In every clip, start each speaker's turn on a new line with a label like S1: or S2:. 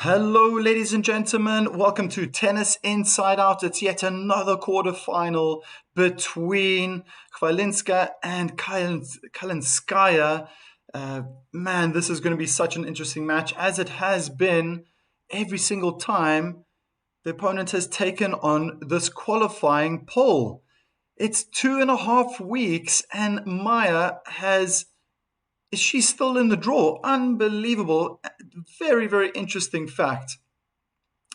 S1: Hello, ladies and gentlemen. Welcome to Tennis Inside Out. It's yet another quarterfinal between Chwalinska and Kalinskaya. Man, this is going to be such an interesting match, as it has been every single time the opponent has taken on this qualifying pole. It's 2.5 weeks, and Maya is she still in the draw? Unbelievable. Very, very interesting fact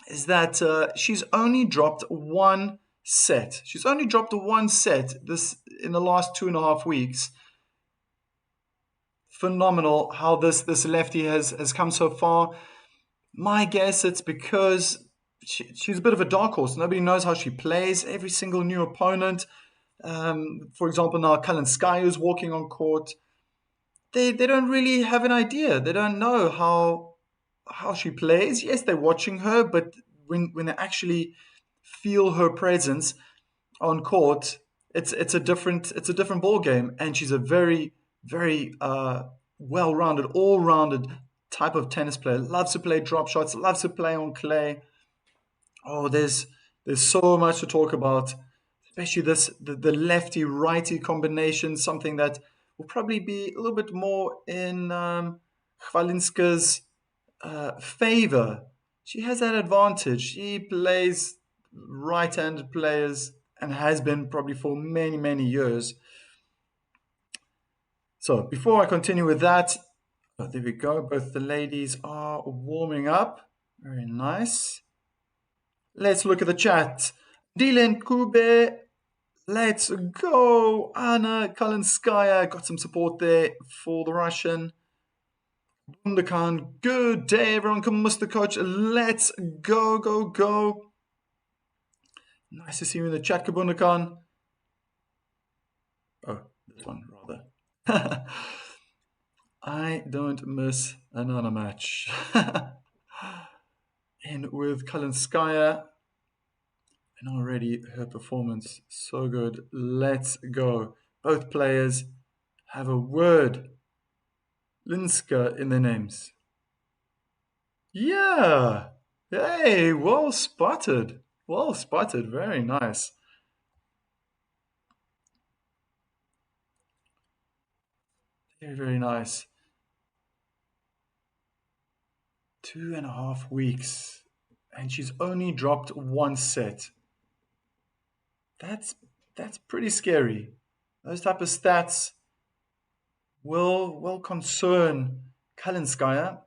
S1: is that she's only dropped one set. She's only dropped one set this in the last 2.5 weeks. Phenomenal how this lefty has come so far. My guess it's because she's a bit of a dark horse. Nobody knows how she plays. Every single new opponent, for example, now Kalinskaya is walking on court. They don't really have an idea. They don't know how she plays. Yes, they're watching her, but when they actually feel her presence on court, it's a different ball game. And she's a very well-rounded, all-rounded type of tennis player. Loves to play drop shots. Loves to play on clay. Oh, there's so much to talk about, especially the lefty righty combination. Something that will probably be a little bit more in Chwalinska's favor. She has that advantage. She plays right-handed players and has been probably for many years. So before I continue with that, there we go. Both the ladies are warming up. Very nice. Let's look at the chat. Dylan Kube, let's go. Anna Kalinskaya got some support there for the Russian. Bundakan, good day everyone. Come Mr. Coach, let's go. Nice to see you in the chat, Kabundakan. Oh, this one rather. I don't miss another match. And with Kalinskaya, and already her performance so good. Let's go. Both players have a word Linska in their names. Yeah. Hey, well spotted. Well spotted. Very nice. Very nice. 2.5 weeks. And she's only dropped one set. That's pretty scary. Those type of stats will concern Kalinskaya.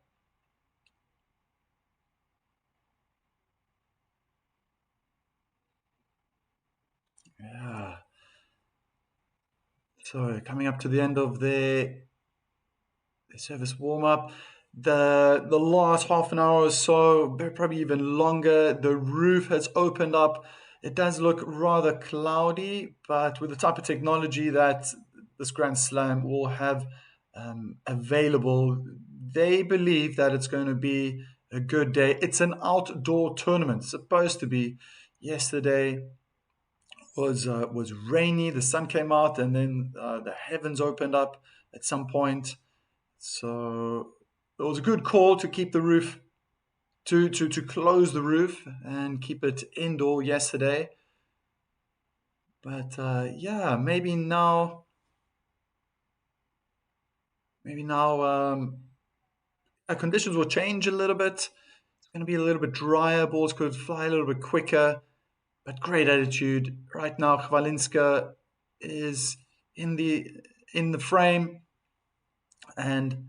S1: Yeah. So coming up to the end of their service warm-up. The last half an hour or so, probably even longer, the roof has opened up. It does look rather cloudy, but with the type of technology that this Grand Slam will have available, they believe that it's going to be a good day. It's an outdoor tournament, supposed to be. Yesterday was rainy. The sun came out, and then the heavens opened up at some point. So it was a good call to keep the roof, to close the roof and keep it indoor yesterday. But yeah, maybe now conditions will change a little bit. It's going to be a little bit drier. Balls could fly a little bit quicker. But great attitude. Right now, Chwalinska is in the frame, and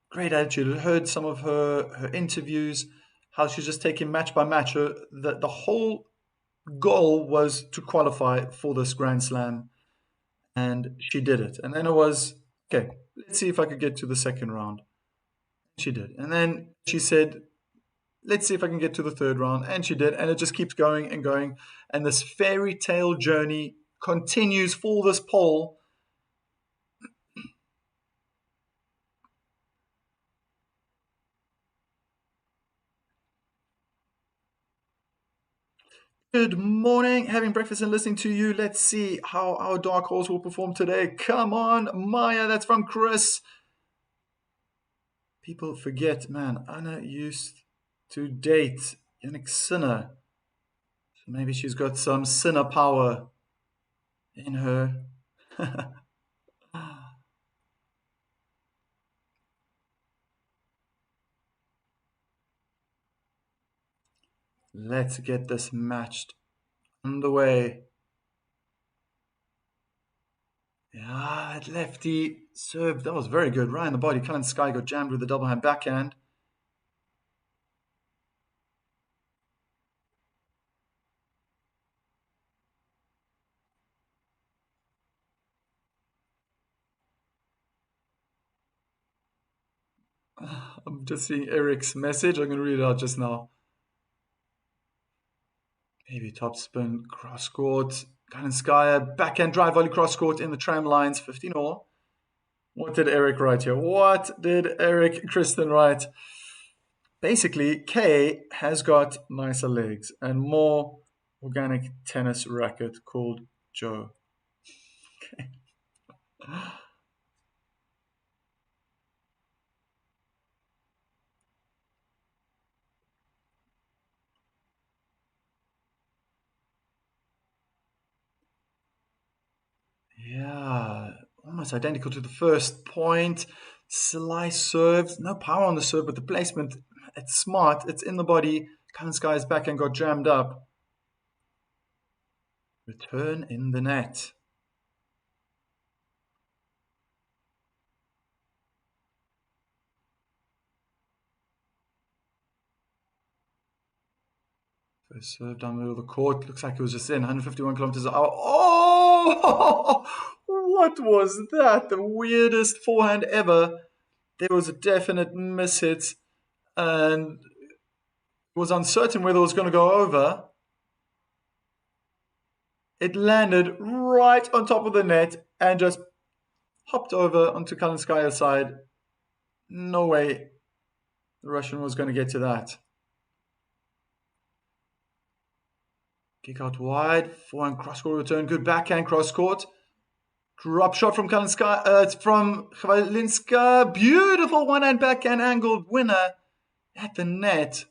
S1: great attitude. I heard some of her interviews, how she's just taking match by match. The whole goal was to qualify for this Grand Slam, and she did it. And then it was, okay, let's see if I could get to the second round. She did. And then she said, let's see if I can get to the third round. And she did. And it just keeps going and going. And this fairy tale journey continues for this pole. Good morning. Having breakfast and listening to you. Let's see how our dark horse will perform today. Come on, Maya. That's from Chris. People forget, man. Anna used to date. Yannick Sinner. So maybe she's got some Sinner power in her. Let's get this matched underway. Yeah, that lefty serve, that was very good. Right in the body. Kalinskaya got jammed with the double hand backhand. I'm just seeing Eric's message. I'm going to read it out just now. Maybe top spin, cross court. Kalinskaya, backhand drive volley cross court in the tram lines, 15 all. What did Eric write here? What did Eric Kristen write? Basically, Kay has got nicer legs and more organic tennis racket called Joe. Okay. Yeah, almost identical to the first point. Slice serves, no power on the serve, but the placement, it's smart. It's in the body. Kalinskaya's backhand got jammed up. Return in the net. First serve down the middle of the court. Looks like it was just in 151 kilometers an hour. Oh, what was that? The weirdest forehand ever. There was a definite mishit, and it was uncertain whether it was going to go over. It landed right on top of the net and just hopped over onto Kalinskaya's side. No way the Russian was going to get to that. Kick out wide, forehand cross court return, good backhand cross court. Drop shot from Kalinskaya, it's from Chwalinska. Beautiful one-hand backhand angled winner at the net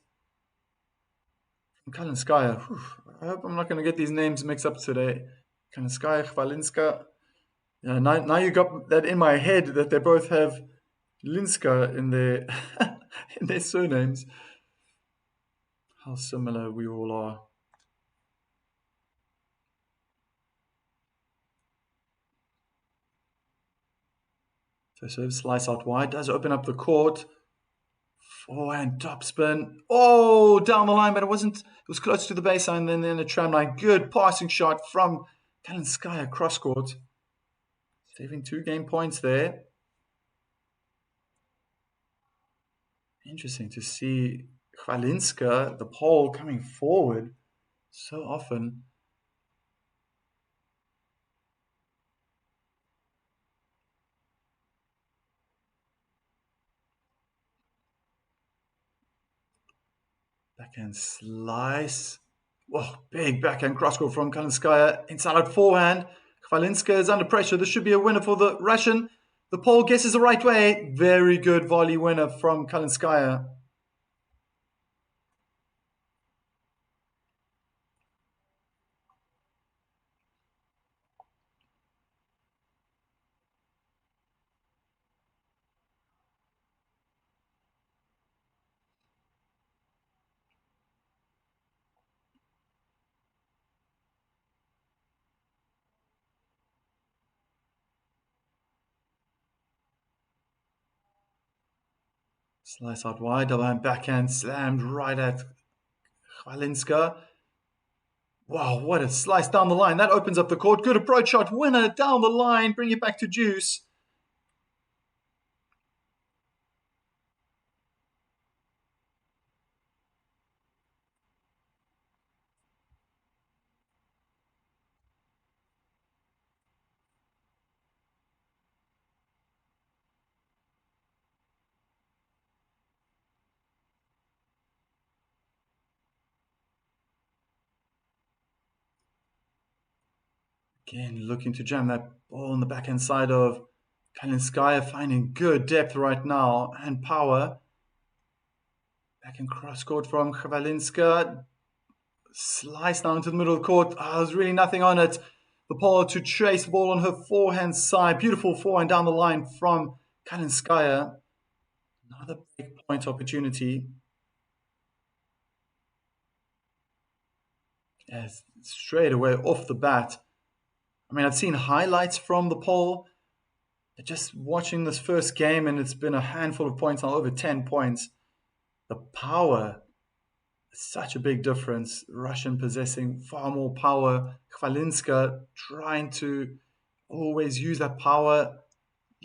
S1: from Kalinskaya. I hope I'm not going to get these names mixed up today. Kalinskaya, Chwalinska. Yeah, now you got that in my head that they both have Linska in their in their surnames. How similar we all are. So serve slice out wide, does open up the court. Forehand top spin. Oh, down the line, but it was close to the baseline, then a tram line. Good passing shot from Kalinskaya cross court. Saving 2 game points there. Interesting to see Chwalinska, the pole, coming forward so often. Backhand slice. Whoa, big backhand cross court from Kalinskaya. Inside out forehand. Chwalinska is under pressure. This should be a winner for the Russian. The pole guesses the right way. Very good volley winner from Kalinskaya. Slice out wide, double hand backhand slammed right at Chwalinska. Wow, what a slice down the line. That opens up the court. Good approach shot, winner down the line. Bring it back to juice. Again, looking to jam that ball on the backhand side of Kalinskaya, finding good depth right now and power. Back and cross court from Chwalinska. Slice down into the middle of the court. There's really nothing on it. The pole to chase the ball on her forehand side. Beautiful forehand down the line from Kalinskaya. Another big point opportunity. Yes, straight away off the bat. I mean, I've seen highlights from the pole. Just watching this first game, and it's been a handful of points now, over 10 points. The power, such a big difference. Russian possessing far more power. Chwalinska trying to always use that power.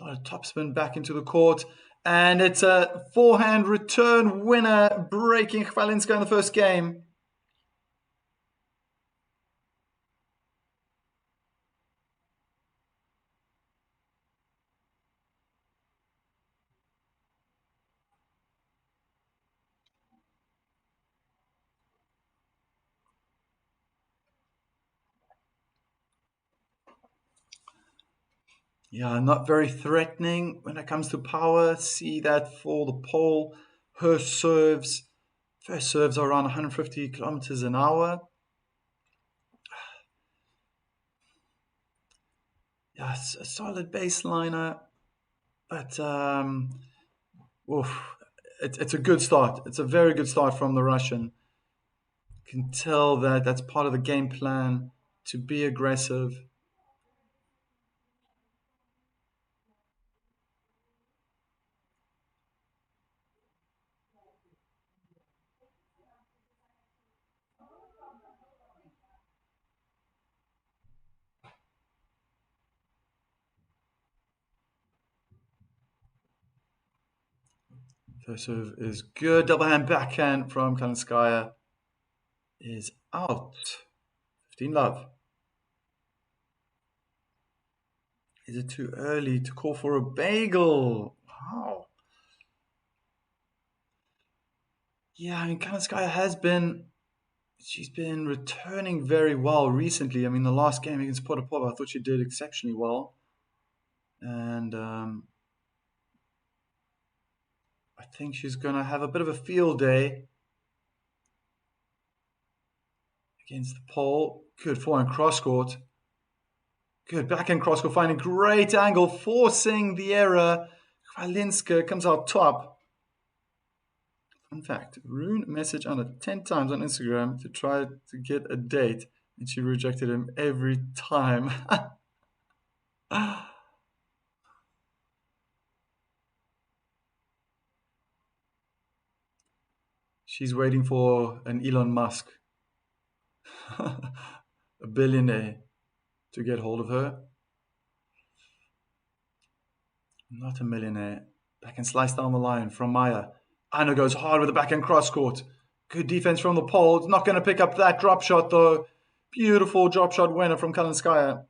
S1: A lot of topspin back into the court. And it's a forehand return winner, breaking Chwalinska in the first game. Yeah, not very threatening when it comes to power. See that for the pole. Her serves, first serves are around 150 kilometers an hour. Yes, a solid baseliner, but it's a good start. It's a very good start from the Russian. Can tell that that's part of the game plan to be aggressive. First serve is good. Double hand backhand from Kalinskaya is out. 15 love. Is it too early to call for a bagel? Wow. Yeah, I mean, Kalinskaya she's been returning very well recently. I mean, the last game against Potapova, I thought she did exceptionally well. And I think she's going to have a bit of a field day against the pole. Good forehand cross court. Good backhand cross court, finding great angle, forcing the error. Chwalinska comes out top. Fun fact, Rune messaged Anna 10 times on Instagram to try to get a date, and she rejected him every time. She's waiting for an Elon Musk, a billionaire, to get hold of her. Not a millionaire. Backhand slice down the line from Maya. Anna goes hard with the backhand cross court. Good defense from the pole. It's not going to pick up that drop shot though. Beautiful drop shot winner from Kalinskaya.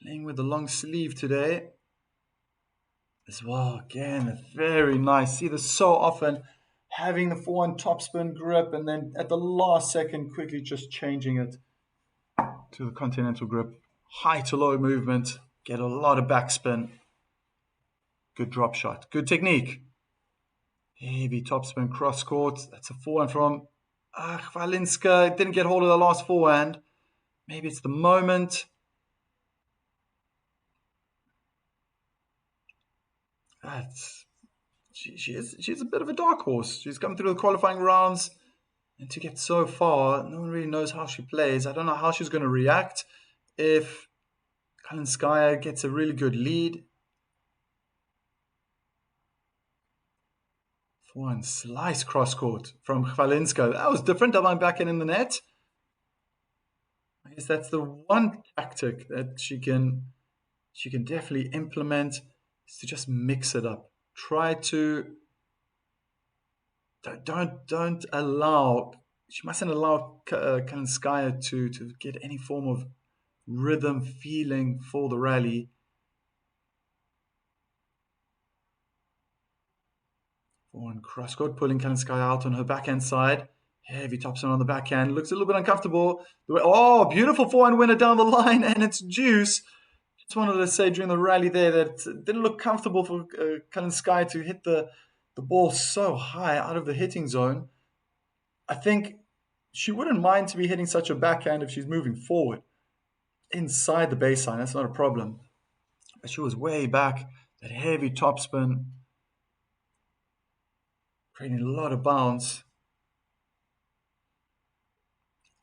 S1: Playing with the long sleeve today as well. Again, very nice. See this so often. Having the forehand topspin grip and then at the last second quickly just changing it to the continental grip. High to low movement. Get a lot of backspin. Good drop shot. Good technique. Heavy topspin cross court. That's a forehand from Chwalinska. Didn't get hold of the last forehand. Maybe it's the moment. She's a bit of a dark horse. She's come through the qualifying rounds, and to get so far, no one really knows how she plays. I don't know how she's going to react if Kalinskaya gets a really good lead. Forehand slice cross court from Chwalinska. That was different. Double backhand in the net. I guess that's the one tactic that she can definitely implement, is to just mix it up. Try to don't allow. She mustn't allow Kalinskaya to get any form of rhythm feeling for the rally. Forehand cross court, pulling Kalinskaya out on her backhand side. Heavy topspin on the backhand. Looks a little bit uncomfortable. Oh, beautiful forehand winner down the line, and it's juice. Just wanted to say during the rally there that it didn't look comfortable for Kalinskaya to hit the ball so high out of the hitting zone. I think she wouldn't mind to be hitting such a backhand if she's moving forward inside the baseline. That's not a problem. But she was way back, that heavy topspin, creating a lot of bounce.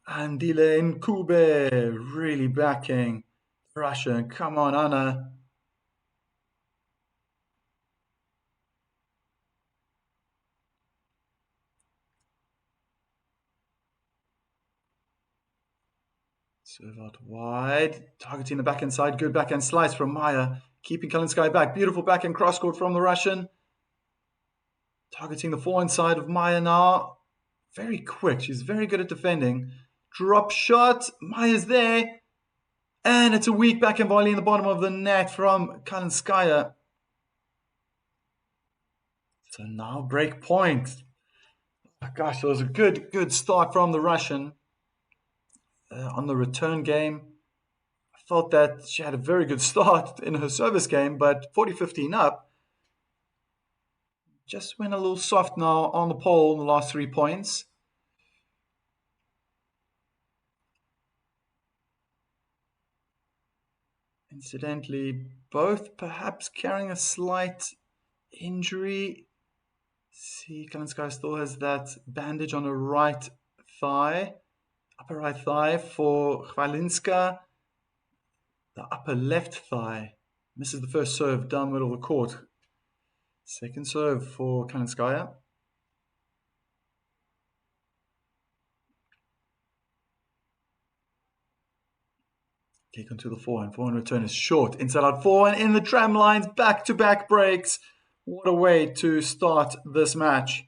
S1: Andile Nkube really backing Russian. Come on, Anna. Serve out wide. Targeting the backhand side. Good backhand slice from Maya. Keeping Kalinskaya back. Beautiful backhand cross court from the Russian. Targeting the forehand side of Maya now. Very quick. She's very good at defending. Drop shot. Maya's there. And it's a weak backhand volley in the bottom of the net from Kalinskaya. So now break point. Oh, gosh, that was a good start from the Russian on the return game. I thought that she had a very good start in her service game, but 40-15 up. Just went a little soft now on the pole in the last 3 points. Incidentally, both perhaps carrying a slight injury. See, Kalinskaya still has that bandage on her right thigh, upper right thigh. For Chwalinska, the upper left thigh. Misses the first serve down the middle of the court. Second serve for Kalinskaya. Kick onto the forehand. Forehand return is short. Inside out forehand in the tram lines. Back-to-back breaks. What a way to start this match.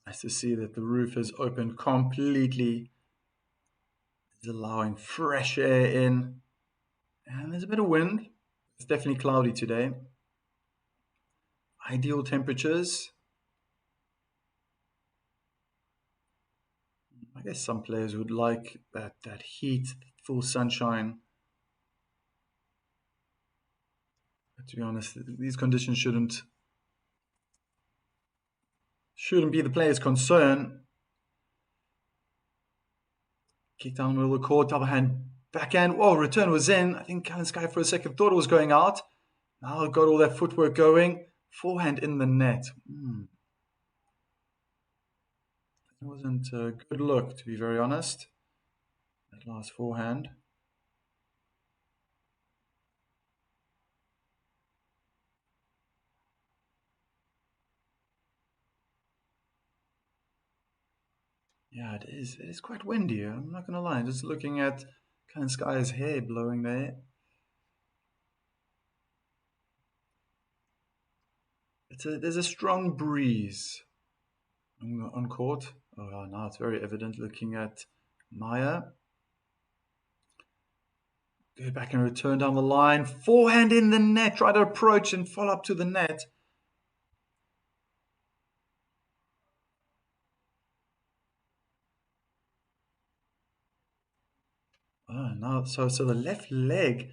S1: Nice to see that the roof is opened completely. It's allowing fresh air in. And there's a bit of wind. It's definitely cloudy today. Ideal temperatures. I guess some players would like that heat, full sunshine. But to be honest, these conditions shouldn't be the player's concern. Kick down the middle of the court, double hand, backhand. Whoa, return was in. I think Kalinskaya for a second thought it was going out. Now got all that footwork going. Forehand in the net. It wasn't a good look, to be very honest. That last forehand. Yeah, it is. It is quite windy. I'm not going to lie. Just looking at Kalinskaya's hair blowing there. There's a strong breeze on court. Oh, now it's very evident looking at Maya. Go back and return down the line. Forehand in the net. Try to approach and follow up to the net. Oh, no. So the left leg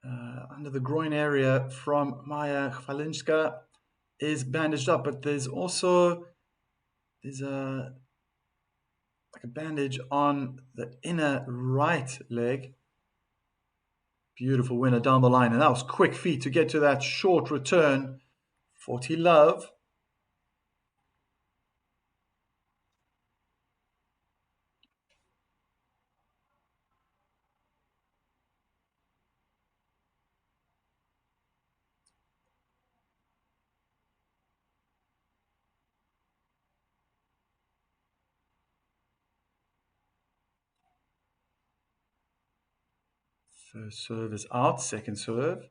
S1: under the groin area from Maya Chwalinska is bandaged up, but there's also a bandage on the inner right leg. Beautiful winner down the line, and that was quick feet to get to that short return. 40 love. First serve is out, second serve.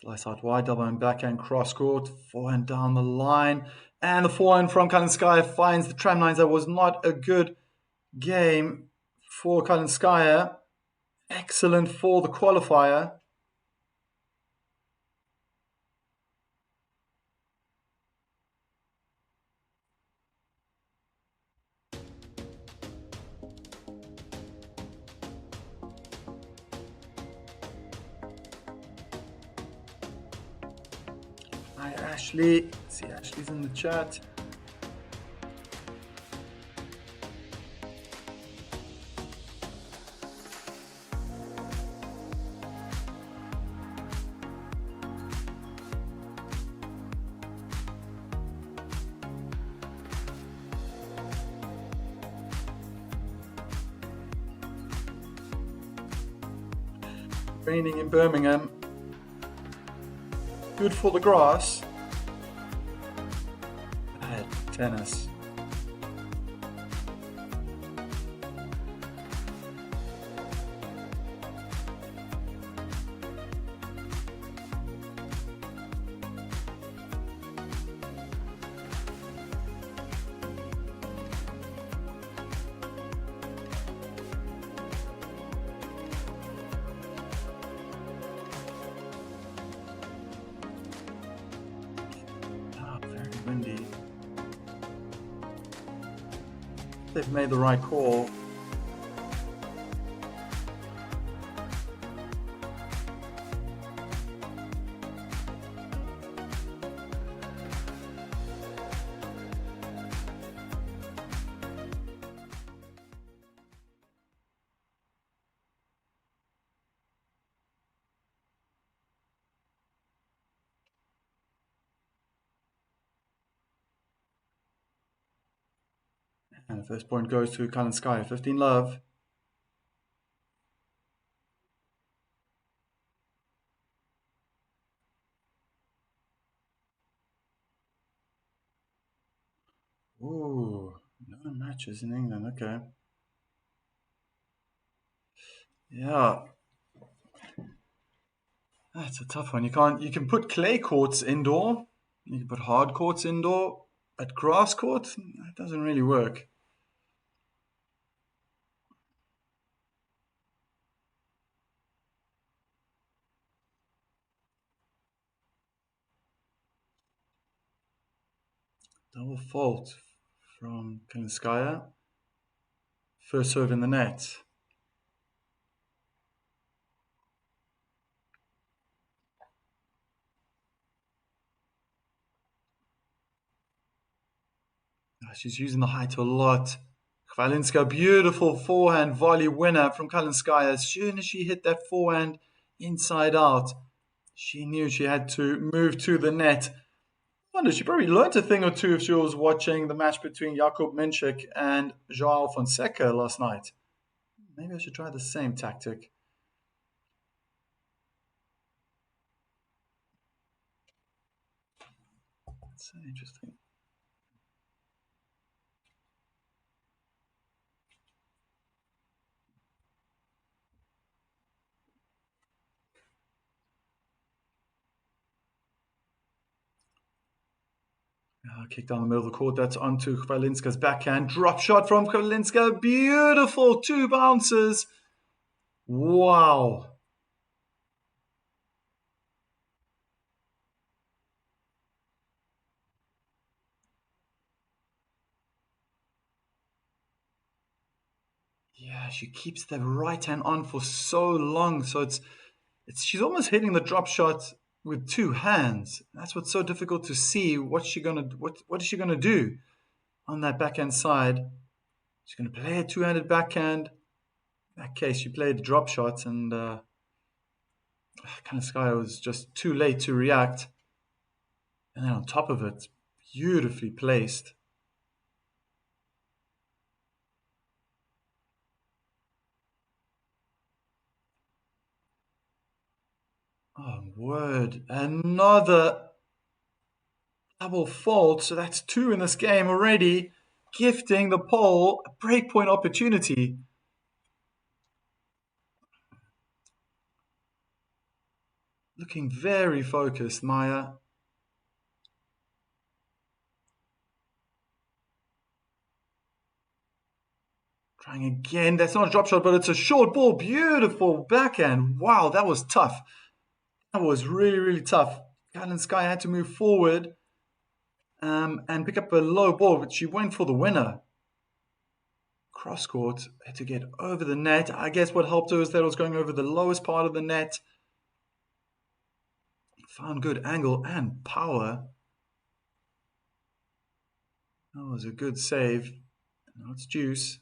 S1: Slice out wide, double and backhand cross court, forehand down the line. And the forehand from Kalinskaya finds the tram lines. That was not a good game for Kalinskaya. Excellent for the qualifier. Hi, Ashley. See, Ashley's in the chat. Raining in Birmingham. Good for the grass. Bad tennis. Very windy. They've made the right call. And the first point goes to Kalinskaya, 15 love. Ooh, no matches in England, okay. Yeah. That's a tough one. You can put clay courts indoor, you can put hard courts indoor, but grass court, that doesn't really work. Double fault from Kalinskaya. First serve in the net. She's using the height a lot. Chwalinska, beautiful forehand volley winner from Kalinskaya. As soon as she hit that forehand inside out, she knew she had to move to the net. I wonder, she probably learned a thing or two if she was watching the match between Jakub Minchik and João Fonseca last night. Maybe I should try the same tactic. That's interesting. Kick down the middle of the court. That's onto Chwalinska's backhand. Drop shot from Chwalinska. Beautiful. 2 bounces. Wow. Yeah, she keeps the right hand on for so long. So it's she's almost hitting the drop shot with 2 hands. That's what's so difficult to see. What is she gonna do on that backhand side? She's gonna play a 2-handed backhand. In that case, she played a drop shot, and Kalinskaya was just too late to react. And then on top of it, beautifully placed. Oh, word. Another double fault. So that's 2 in this game already, gifting the pole a breakpoint opportunity. Looking very focused, Maya. Trying again. That's not a drop shot, but it's a short ball. Beautiful backhand. Wow, that was tough. That was really, really tough. Kalinskaya had to move forward and pick up a low ball, but she went for the winner. Cross court, had to get over the net. I guess what helped her was that it was going over the lowest part of the net. Found good angle and power. That was a good save. Now it's juice.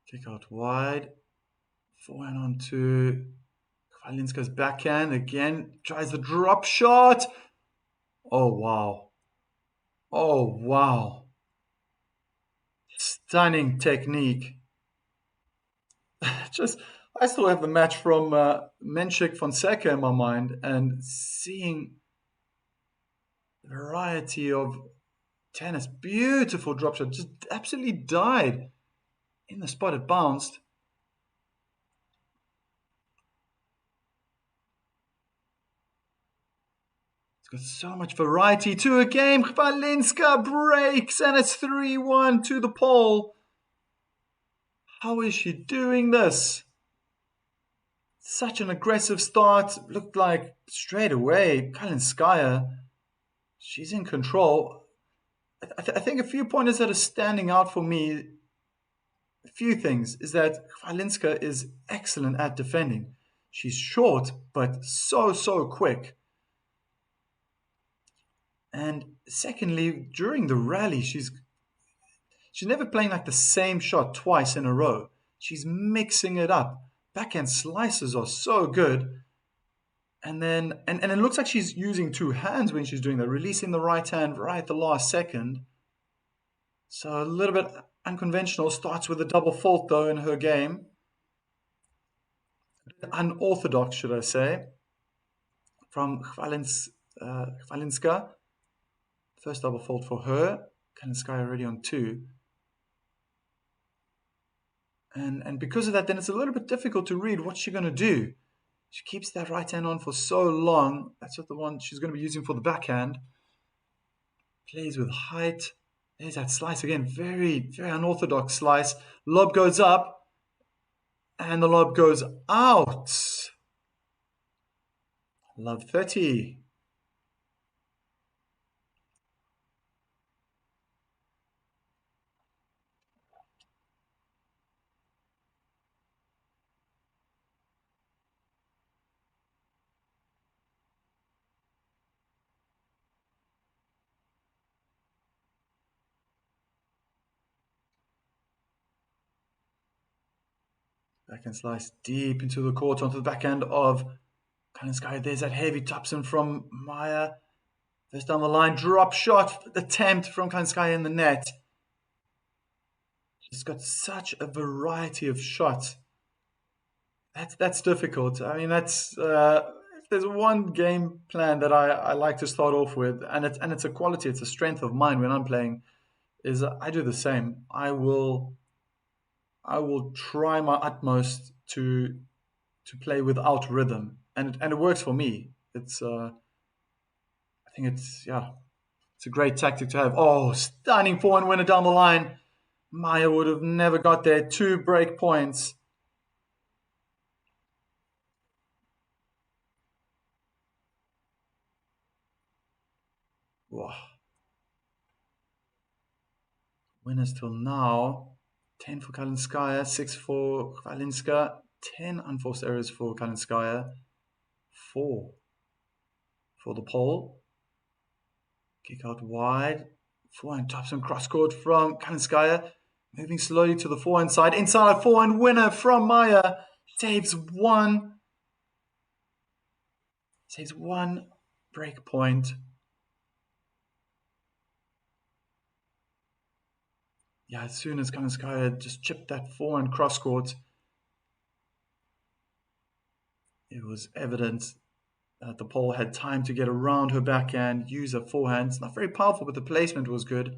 S1: Kick out wide. Forehand onto Chwalinska's backhand. Again, tries the drop shot. Oh, wow. Oh, wow. Stunning technique. Just, I still have the match from Menchik Fonseca in my mind, and seeing the variety of tennis, beautiful drop shot, just absolutely died in the spot it bounced. It's got so much variety to a game. Chwalinska breaks, and it's 3-1 to the pole. How is she doing this? Such an aggressive start. Looked like straight away Kalinskaya, she's in control. I think a few pointers that are standing out for me, a few things, is that Chwalinska is excellent at defending. She's short, but so quick. And secondly, during the rally, she's never playing like the same shot twice in a row. She's mixing it up. Backhand slices are so good. And then and it looks like she's using two hands when she's doing that, releasing the right hand right at the last second. So a little bit unconventional. Starts with a double fault though in her game. Unorthodox, should I say, from Chwalinska. First double fault for her. Kalinskaya already on two. And because of that, then it's a little bit difficult to read what's she going to do. She keeps that right hand on for so long. That's what the one she's going to be using for the backhand. Plays with height. There's that slice again. Very unorthodox slice. Lob goes up. And the lob goes out. Love 30. Backhand slice deep into the court onto the backhand of Kalinskaya. There's that heavy topspin from Maya. First down the line, drop shot attempt from Kalinskaya in the net. She's got such a variety of shots. That's difficult. I mean, that's if there's one game plan that I like to start off with, and it's a quality, it's a strength of mine when I'm playing, is I do the same. I will try my utmost to play without rhythm, and it works for me. It's I think it's a great tactic to have. Oh, stunning forehand winner down the line. Maya would have never got there. 2 break points. Wow. Winners till now. 10 for Kalinskaya, 6 for Chwalinska, 10 unforced errors for Kalinskaya, 4 for the pole. Kick out wide. Forehand topspin cross court from Kalinskaya. Moving slowly to the forehand side. Inside forehand winner from Maya. Saves 1. Saves one break point. Yeah, as soon as Kalinskaya just chipped that forehand cross court, it was evident that the Pole had time to get around her backhand, use her forehand. It's not very powerful, but the placement was good.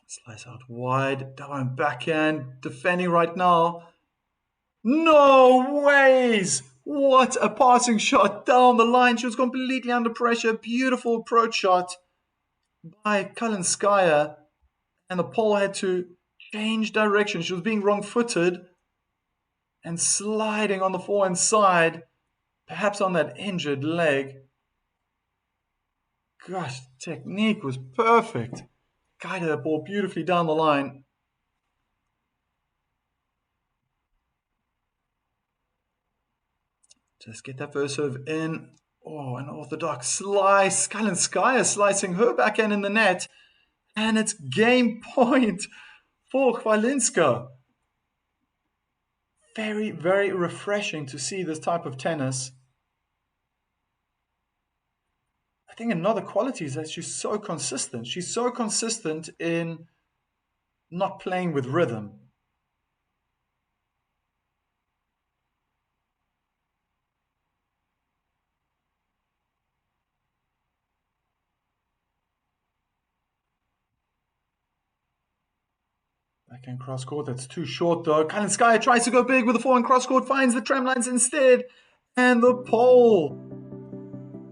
S1: Slice out wide, down backhand, defending right now. No ways! What a passing shot down the line. She was completely under pressure. Beautiful approach shot by Kalinskaya. And the Pole had to change direction. She was being wrong-footed and sliding on the forehand side, perhaps on that injured leg. Gosh, technique was perfect. Guided that ball beautifully down the line. Just get that first serve in. Oh, an orthodox slice. Kalinskaya slicing her backhand in the net. And it's game point for Chwalinska. Very, very refreshing to see this type of tennis. I think another quality is that she's so consistent. She's so consistent in not playing with rhythm. Backhand cross court, that's too short though. Kalinskaya tries to go big with the forehand cross court, finds the tram lines instead. And the Pole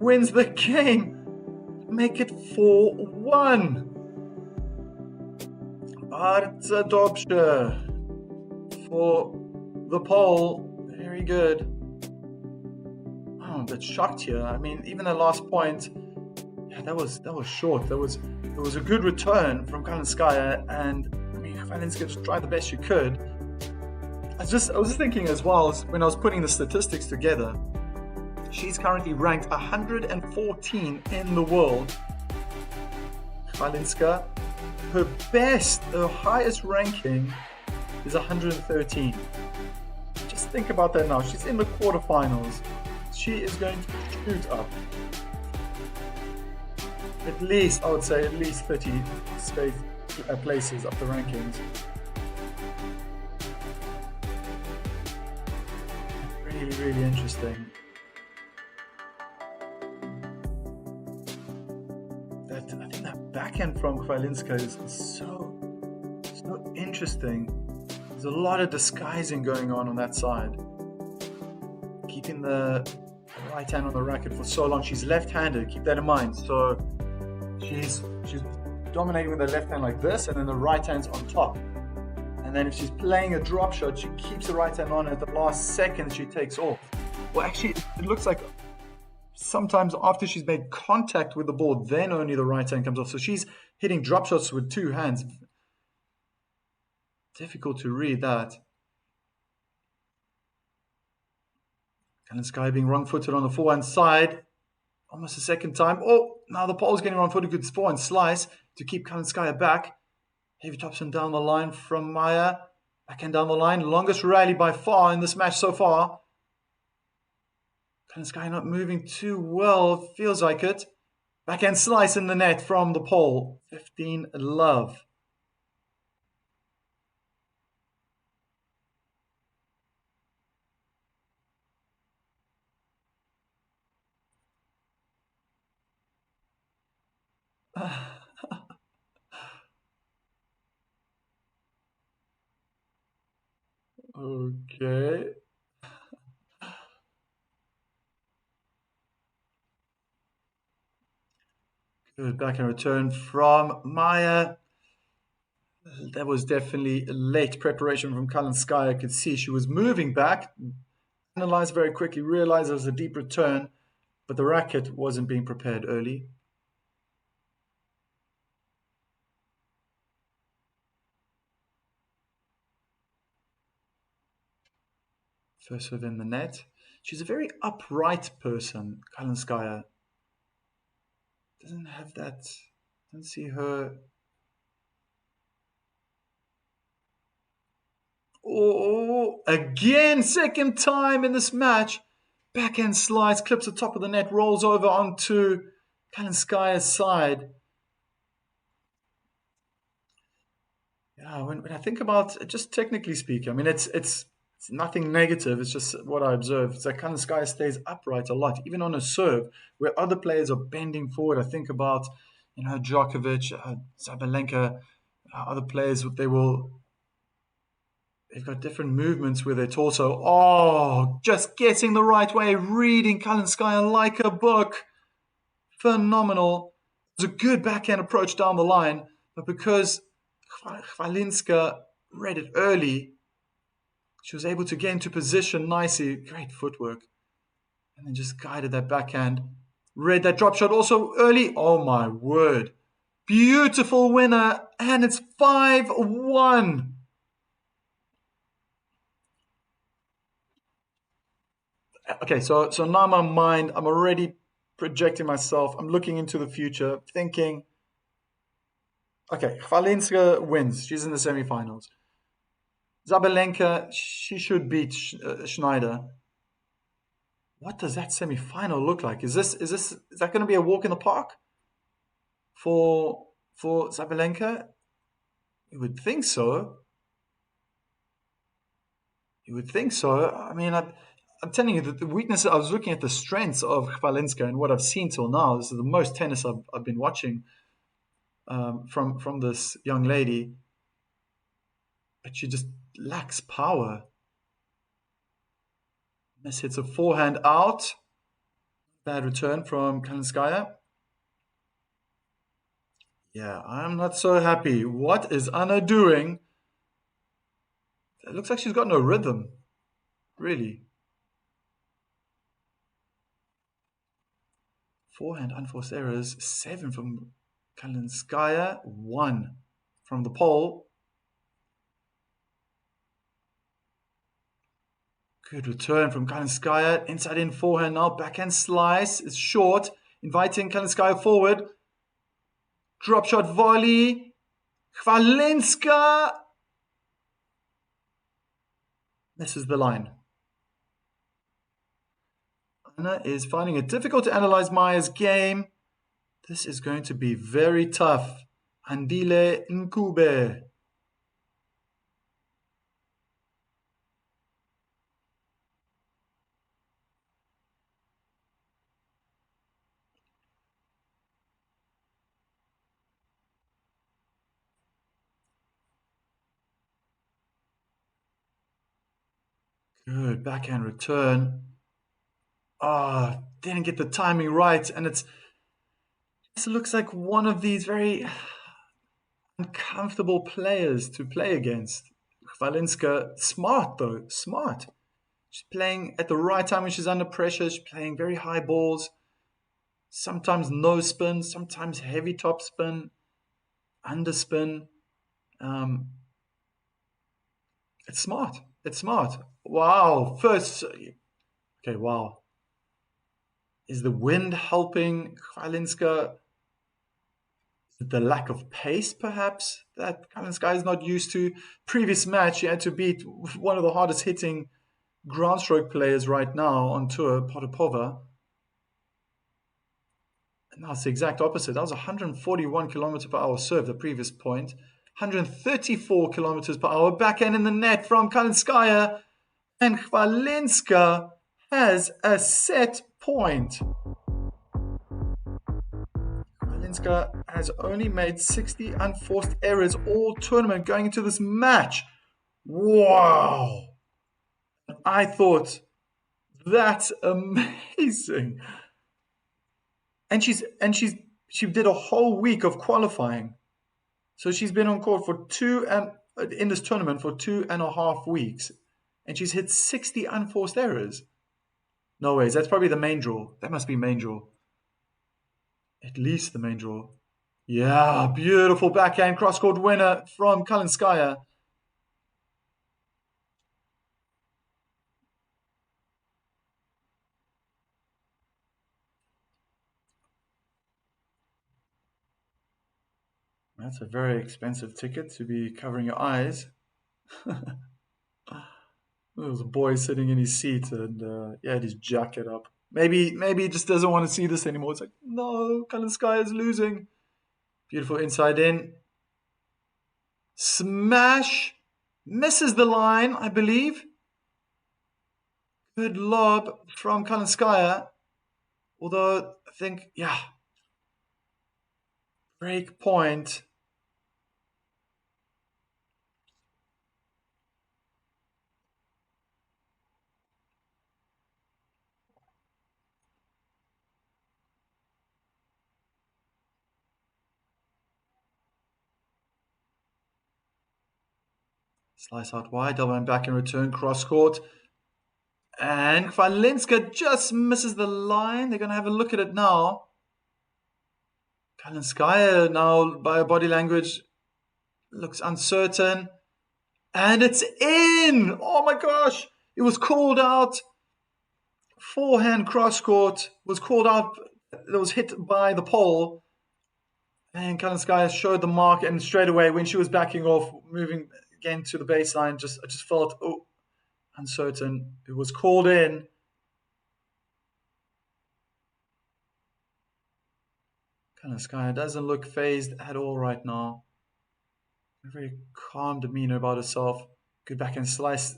S1: wins the game. Make it 4-1. Bardzo dobrze for the Pole. Very good. Oh, I'm a bit shocked here. I mean, even the last point, yeah, that was short. It was a good return from Kalinskaya, and I mean, Chwalinska just tried the best she could. I was just thinking as well when I was putting the statistics together. She's currently ranked 114 in the world. Chwalinska, her highest ranking is 113. Just think about that now. She's in the quarterfinals. She is going to shoot up. At least, I would say, at least 30 places up the rankings. Really, really interesting. I think that backhand from Chwalinska is so interesting. There's a lot of disguising going on that side. Keeping the right hand on the racket for so long. She's left-handed, keep that in mind. So she's dominating with the left hand like this, and then the right hand's on top. And then if she's playing a drop shot, she keeps the right hand on, and at the last second she takes off. Well, actually, it looks like sometimes after she's made contact with the ball, then only the right hand comes off. So she's hitting drop shots with two hands. Difficult to read that. Kalinskaya being wrong-footed on the forehand side. Almost a second time. Oh, now the Pole's getting wrong-footed. Good forehand slice to keep Kalinskaya back. Heavy Thompson down the line from Maya. Backhand down the line. Longest rally by far in this match so far. Kalinskaya not moving too well. Feels like it. Backhand slice in the net from the Pole. 15-love. Okay. Good backhand return from Maya. That was definitely late preparation from Kalinskaya. I could see she was moving back. Analyzed very quickly, realized it was a deep return, but the racket wasn't being prepared early. First serve in the net. She's a very upright person, Kalinskaya. Doesn't have that. Don't see her. Oh, again, second time in this match. Backhand slice, clips the top of the net, rolls over onto Kalinskaya's side. Yeah, when I think about just technically speaking, I mean it's nothing negative. It's just what I observe. It's like kind of Sky stays upright a lot, even on a serve where other players are bending forward. I think about Djokovic, Sabalenka, other players. They've got different movements with their torso. Oh, just getting the right way, reading Kalinskaya like a book. Phenomenal. It was a good backhand approach down the line, but because Chwalinska read it early, she was able to get into position nicely. Great footwork. And then just guided that backhand. Read that drop shot also early. Oh my word. Beautiful winner. And it's 5-1. Okay, so now in my mind, I'm already projecting myself. I'm looking into the future, thinking, okay, Chwalinska wins. She's in the semifinals. Zabalenka, she should beat Schneider. What does that semi-final look like? Is that going to be a walk in the park for Zabalenka? You would think so. You would think so. I mean, I'm telling you that the weakness. I was looking at the strengths of Chwalinska and what I've seen till now. This is the most tennis I've been watching from this young lady, but she just lacks power. Miss hits a forehand out. Bad return from Kalinskaya. Yeah, I'm not so happy. What is Anna doing? It looks like she's got no rhythm, really. Forehand unforced errors, 7 from Kalinskaya, 1 from the pole. Good return from Kalinskaya. Inside in forehand now. Backhand slice is short, inviting Kalinskaya forward. Drop shot volley. Chwalinska misses the line. Anna is finding it difficult to analyze Maya's game. This is going to be very tough. Andile Nkube. Good backhand return. Didn't get the timing right, and this looks like one of these very uncomfortable players to play against. Chwalinska, smart though, smart. She's playing at the right time when she's under pressure. She's playing very high balls, sometimes no spin, sometimes heavy top spin, underspin. Um, it's smart. It's smart. Wow. First, okay, wow. Is the wind helping Chwalinska? The lack of pace, perhaps, that Kalinskaya is not used to. Previous match, she had to beat one of the hardest hitting groundstroke players right now on tour, Potapova. And now it's the exact opposite. That was 141 kilometers per hour serve, the previous point. 134 kilometers per hour backhand in the net from Kalinskaya. And Chwalinska has a set point. Kalinska has only made 60 unforced errors all tournament going into this match. Wow! I thought, that's amazing. And she did a whole week of qualifying. So she's been on court for in this tournament for 2.5 weeks. And she's hit 60 unforced errors. No ways, that's probably the main draw. That must be main draw. At least the main draw. Yeah, beautiful backhand cross-court winner from Kalinskaya. That's a very expensive ticket to be covering your eyes. There was a boy sitting in his seat and he had his jacket up. Maybe he just doesn't want to see this anymore. It's like, no, Kalinskaya is losing. Beautiful inside in. Smash. Misses the line, I believe. Good lob from Kalinskaya. Although, I think, yeah, break point. Slice out wide, double and back in return, cross court. And Chwalinska just misses the line. They're going to have a look at it now. Kalinskaya now, by body language, looks uncertain. And it's in! Oh my gosh! It was called out. Forehand cross court was called out. It was hit by the pole. And Kalinskaya showed the mark, and straight away, when she was backing off, moving again to the baseline, I just felt, oh, uncertain. It was called in. Kalinskaya doesn't look phased at all right now. A very calm demeanor about herself. Good backhand slice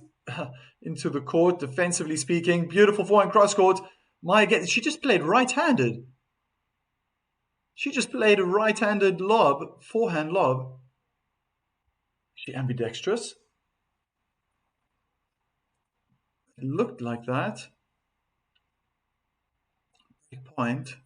S1: into the court, defensively speaking. Beautiful forehand cross court. She just played right-handed. She just played a right-handed lob, forehand lob. She ambidextrous. It looked like that. Big point.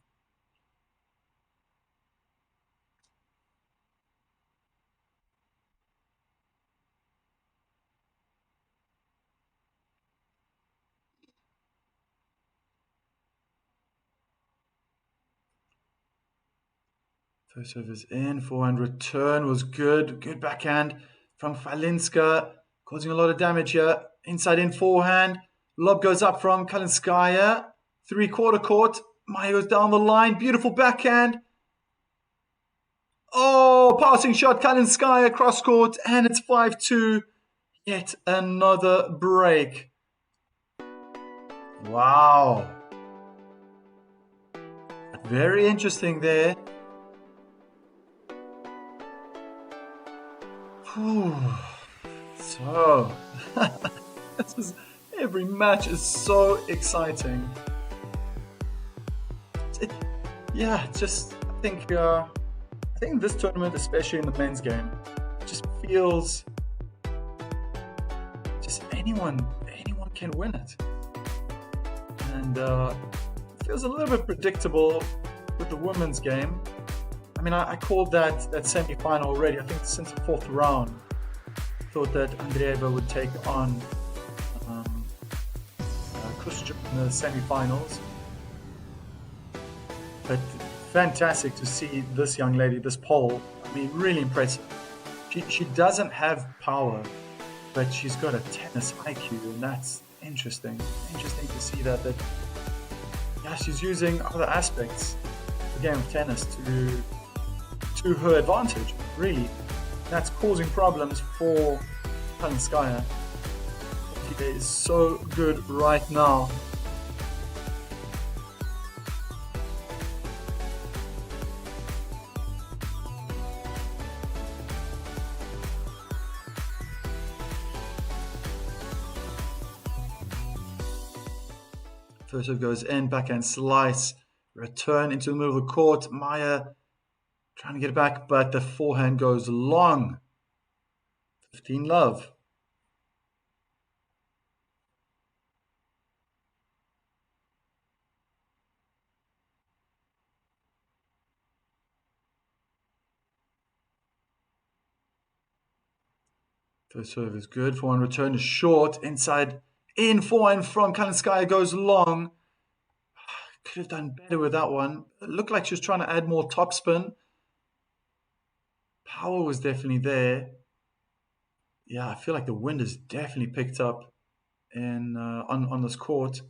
S1: First serve is in. Forehand return was good. Good backhand from Chwalinska, causing a lot of damage here. Inside in forehand. Lob goes up from Kalinskaya. Three-quarter court. Maya goes down the line. Beautiful backhand. Oh, passing shot. Kalinskaya cross court. And it's 5-2. Yet another break. Wow. Very interesting there. So, every match is so exciting. I think this tournament, especially in the men's game, just feels just anyone can win it, and feels a little bit predictable with the women's game. I mean, I called that semi-final already. I think since the fourth round, thought that Andreeva would take on Kushchuk in the semi-finals. But fantastic to see this young lady, this Pole. I mean, really impressive. She doesn't have power, but she's got a tennis IQ, and that's interesting. Interesting to see that she's using other aspects of the game of tennis to her advantage, really. That's causing problems for Kalinskaya. She is so good right now. First serve goes in, backhand slice, return into the middle of the court. Maya trying to get it back, but the forehand goes long. 15-love. First serve is good. Forehand return is short. Inside in, forehand from Kalinskaya goes long. Could have done better with that one. It looked like she was trying to add more topspin. Power was definitely there. Yeah, I feel like the wind has definitely picked up on this court.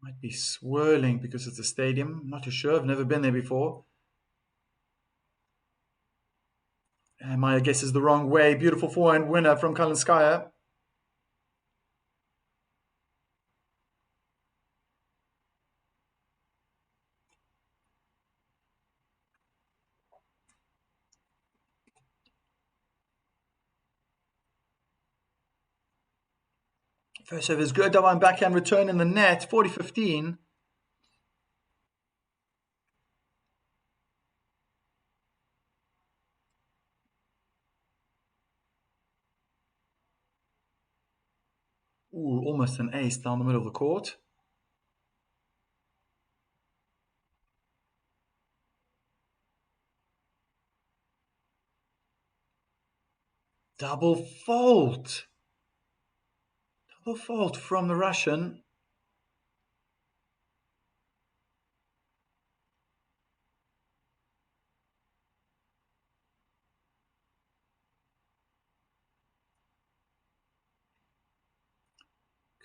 S1: Might be swirling because it's a stadium. I'm not too sure. I've never been there before. And Maya guesses the wrong way. Beautiful forehand winner from Kalinskaya. First serve is good. Double line backhand return in the net. 40-15. Ooh, almost an ace down the middle of the court. Double fault. Double fault from the Russian.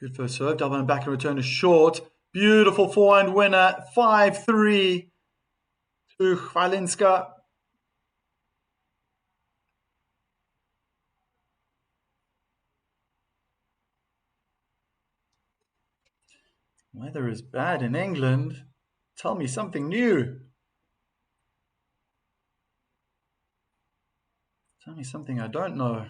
S1: Good first serve. Double line backhand return is short. Beautiful forehand winner. 5-3 to Chwalinska. Weather is bad in England. Tell me something new. Tell me something I don't know.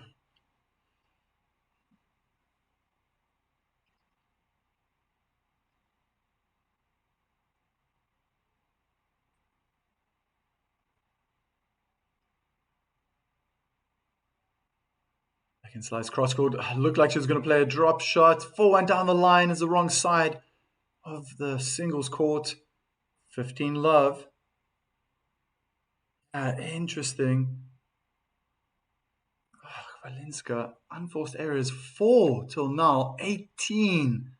S1: Backhand slice cross court. Looked like she was going to play a drop shot. Forehand down the line is the wrong side of the singles court. 15 love. Interesting. Kalinska, unforced errors 4 till now. 18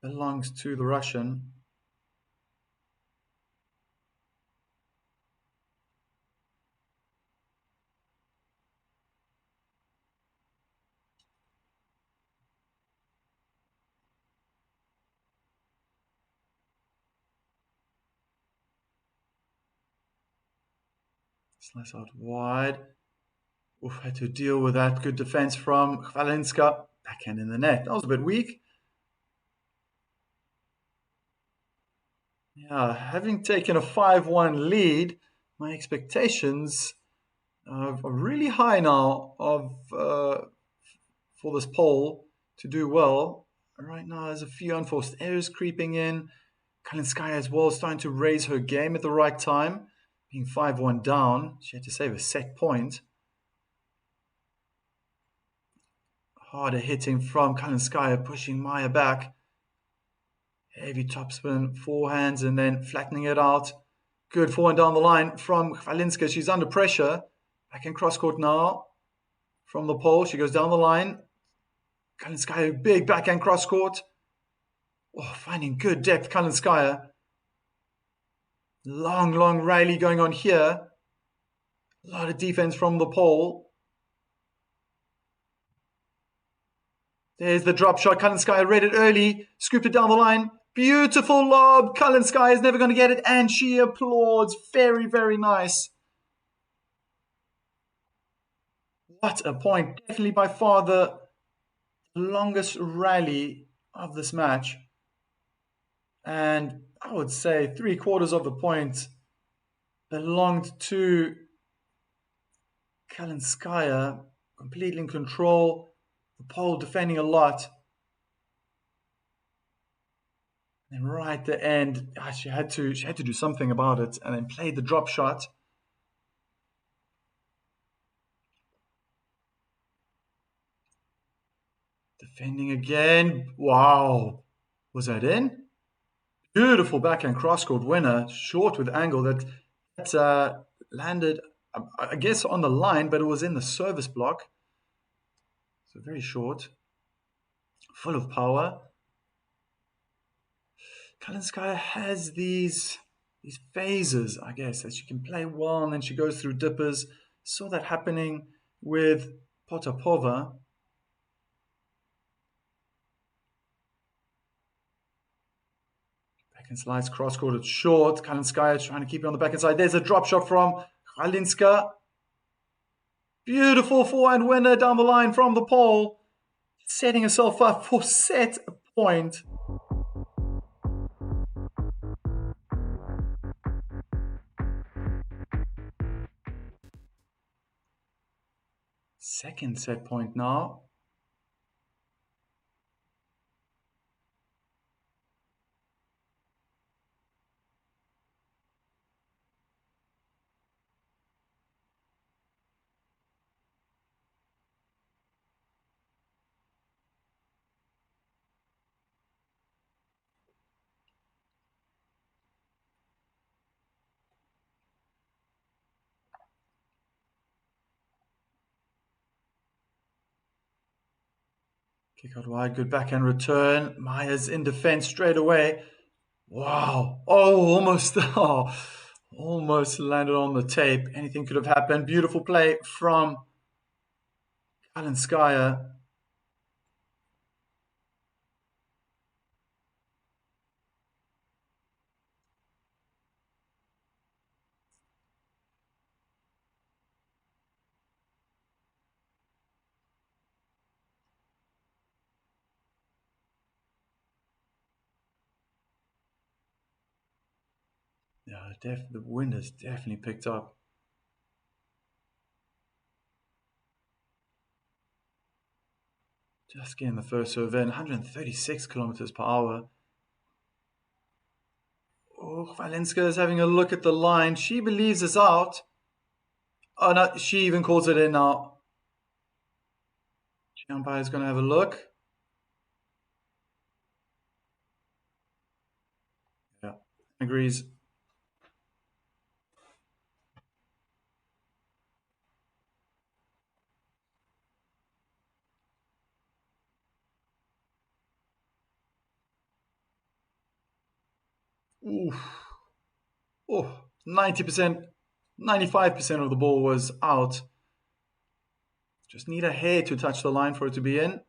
S1: belongs to the Russian. Slice out wide. Oof, had to deal with that. Good defense from Chwalinska. Backhand in the net. That was a bit weak. Yeah, having taken a 5-1 lead, my expectations are really high now for this poll to do well. Right now, there's a few unforced errors creeping in. Kalinskaya as well, starting to raise her game at the right time. Being 5-1 down, she had to save a set point. Harder hitting from Kalinskaya, pushing Maya back. Heavy topspin, forehands, and then flattening it out. Good forehand down the line from Chwalinska. She's under pressure. Back in cross court now from the pole. She goes down the line. Kalinskaya, big backhand cross court. Oh, finding good depth, Kalinskaya. Long rally going on here. A lot of defense from the pole. There's the drop shot. Kalinskaya read it early. Scooped it down the line. Beautiful lob. Kalinskaya is never going to get it. And she applauds. Very, very nice. What a point. Definitely by far the longest rally of this match. And I would say 3/4 of the point belonged to Kalinskaya. Completely in control. The pole defending a lot. And right at the end, she had to do something about it, and then played the drop shot. Defending again. Wow. Was that in? Beautiful backhand cross-court winner. Short with angle that landed, I guess, on the line, but it was in the service block. So very short. Full of power. Kalinskaya has these phases, I guess, that she can play well, and then she goes through dippers. Saw that happening with Potapova. Backhand slice, cross court, it's short. Kalinskaya trying to keep it on the backhand side. There's a drop shot from Chwalinska. Beautiful forehand winner down the line from the pole. Setting herself up for set point. Second set point now. Kick out wide, good backhand return. Maya's in defense straight away. Wow. Oh, almost. Oh, almost landed on the tape. Anything could have happened. Beautiful play from Kalinskaya. Yeah, the wind has definitely picked up. Just getting the first serve in, 136 kilometers per hour. Oh, Chwalinska is having a look at the line. She believes it's out. Oh, no, she even calls it in now. The umpire is going to have a look. Yeah, agrees. Ooh. Oh, 90%, 95% of the ball was out. Just need a hair to touch the line for it to be in.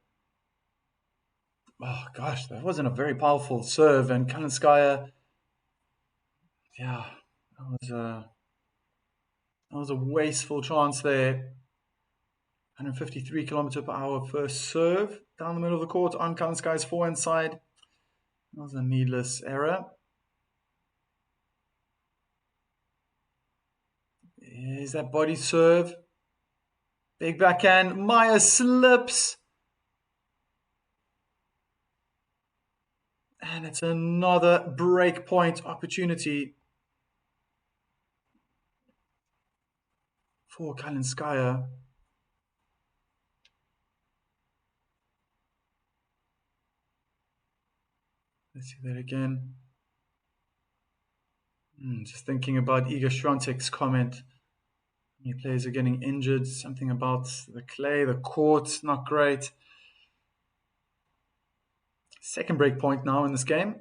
S1: Oh, gosh, that wasn't a very powerful serve. And Kalinskaya, yeah, that was a wasteful chance there. 153 kilometer per hour first serve down the middle of the court on Kalinskaya's forehand side. That was a needless error. Is that body serve? Big backhand. Maya slips. And it's another break point opportunity for Kalinskaya. Let's see that again. Just thinking about Igor Swiatek's comment. Many players are getting injured. Something about the clay, the court, not great. Second break point now in this game.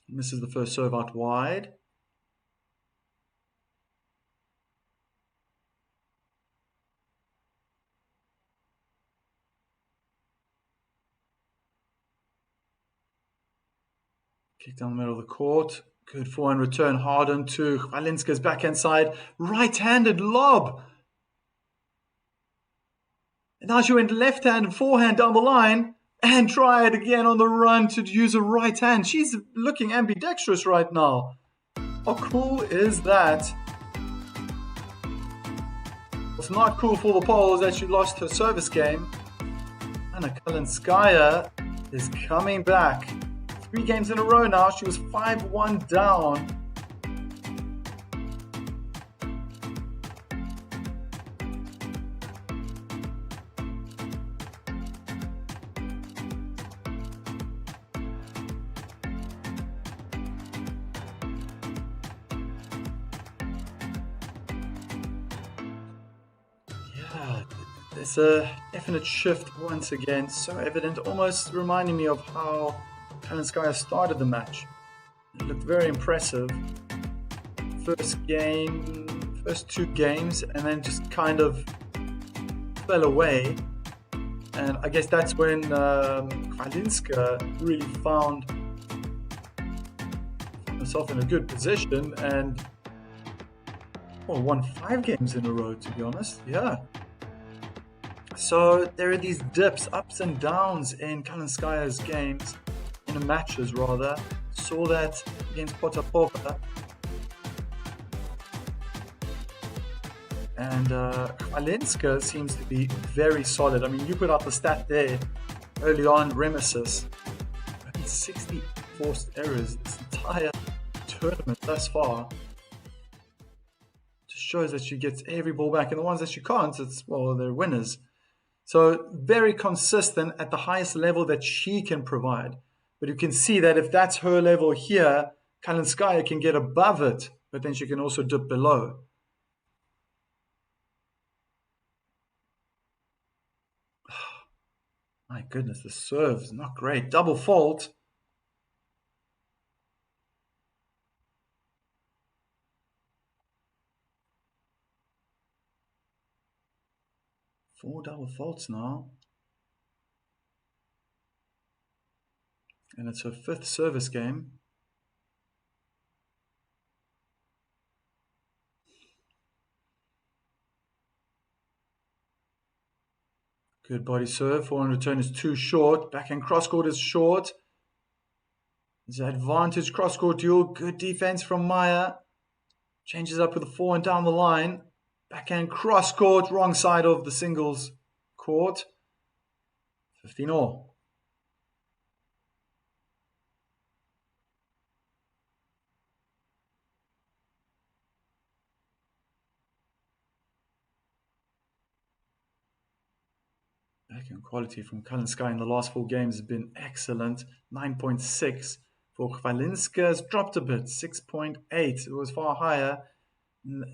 S1: Misses the first serve out wide. Kick down the middle of the court. Good forehand return. Harden to Chwalinska's backhand side. Right-handed lob. And now she went left-hand forehand down the line and tried again on the run to use a right hand. She's looking ambidextrous right now. How cool is that? What's not cool for the Poles that she lost her service game. Anna Kalinskaya is coming back. 3 games in a row now. She was 5-1 down. Yeah, there's a definite shift once again. So evident, almost reminding me of how Kalinskaya started the match. It looked very impressive. First 2 games, and then just kind of fell away. And I guess that's when Chwalinska really found herself in a good position and won 5 games in a row, to be honest. Yeah. So there are these dips, ups and downs in Kalinskaya's games. In the matches rather. Saw that against Potapova. And Chwalinska seems to be very solid. I mean, you put out the stat there early on, rim assists. 60 forced errors this entire tournament thus far. Just shows that she gets every ball back. And the ones that she can't, they're winners. So very consistent at the highest level that she can provide. But you can see that if that's her level here, Kalinskaya can get above it, but then she can also dip below. My goodness, the serve is not great. Double fault. Four double faults now. And it's her fifth service game. Good body serve. Forehand return is too short. Backhand cross court is short. There's an advantage cross court duel. Good defense from Maya. Changes up with the forehand down the line. Backhand cross court. Wrong side of the singles court. 15-all. Backhand quality from Kalinskaya in the last 4 games has been excellent. 9.6. For Chwalinska has dropped a bit. 6.8. It was far higher.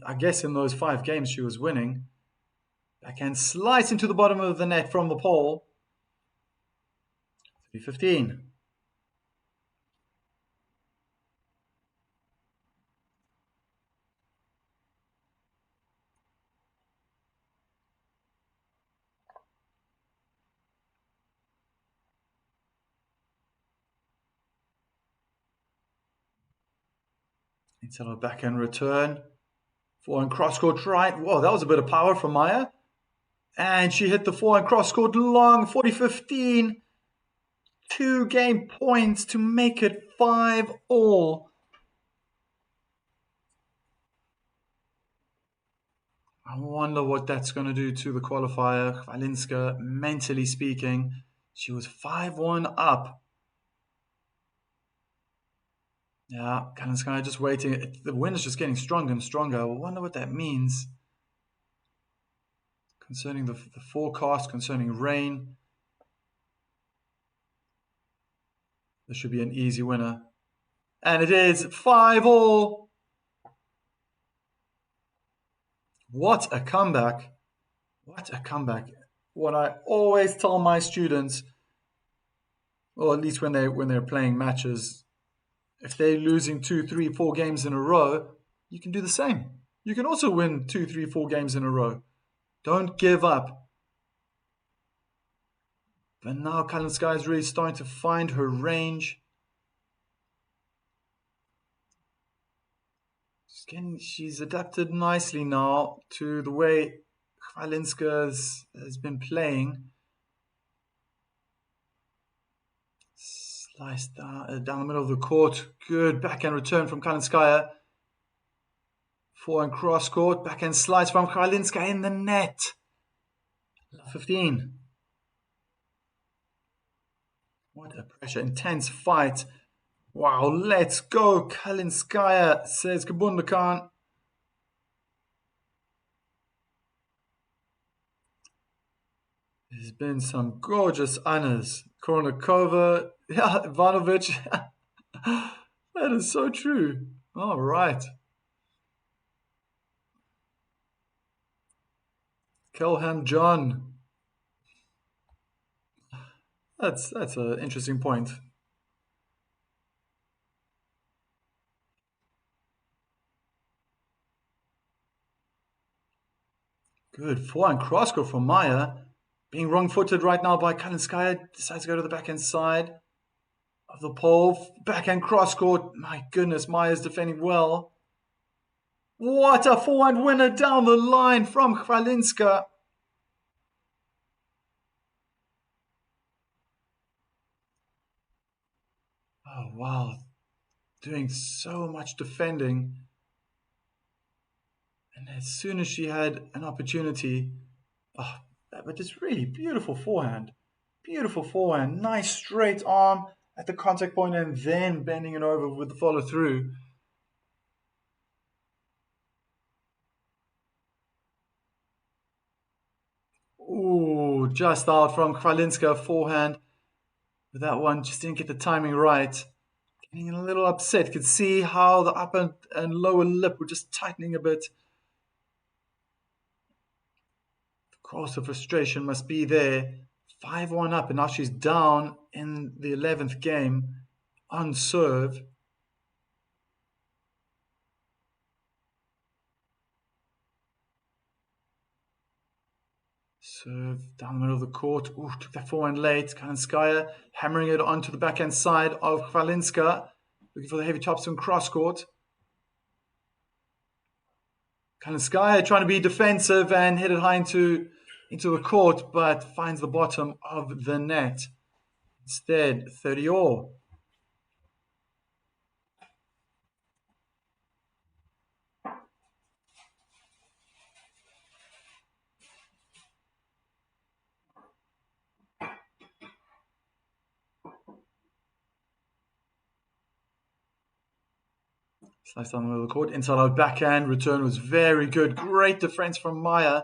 S1: I guess in those 5 games she was winning. Backhand slice into the bottom of the net from the pole. 3-15. Instead of a backhand return. Forehand cross court right. Whoa, that was a bit of power from Maya. And she hit the forehand cross court long. 40-15. 2 game points to make it 5-all. I wonder what that's going to do to the qualifier. Chwalinska, mentally speaking, she was 5-1 up. Yeah, Kalinskaya just waiting. The wind is just getting stronger and stronger. I wonder what that means. Concerning the forecast, concerning rain. This should be an easy winner. And it is 5-all. What a comeback. What a comeback. What I always tell my students, or at least when they're playing matches, if they're losing 2, 3, 4 games in a row, you can do the same. You can also win 2, 3, 4 games in a row. Don't give up. But now Kalinskaya is really starting to find her range. She's adapted nicely now to the way Chwalinska has been playing. Slice down the middle of the court. Good backhand return from Kalinskaya. Forehand cross court. Backhand slice from Chwalinska in the net. 15. What a pressure. Intense fight. Wow, let's go, Kalinskaya, says Kabunda Khan. There's been some gorgeous honors. Kornikova, yeah, Ivanovic. That is so true. All right. Kelham John. That's an interesting point. Good forehand crosscourt from Maya. Being wrong-footed right now by Kalinskaya. Decides to go to the backhand side of the pole. Backhand crosscourt. My goodness, Maya's defending well. What a forehand winner down the line from Chwalinska. Oh, wow. Doing so much defending. And as soon as she had an opportunity, but it's really beautiful forehand. Beautiful forehand. Nice straight arm at the contact point and then bending it over with the follow through. Ooh, just out from Chwalinska forehand. But that one just didn't get the timing right. Getting a little upset. Could see how the upper and lower lip were just tightening a bit. Of course, the frustration must be there. 5-1 up, and now she's down in the 11th game on serve. Serve down the middle of the court. Ooh, took that forehand late. Kalinskaya hammering it onto the backhand side of Chwalinska. Looking for the heavy topspin cross court. Kalinskaya trying to be defensive and hit it high into the court, but finds the bottom of the net. Instead, 30-all. Slice down the middle of the court. Inside out backhand. Return was very good. Great defense from Maya.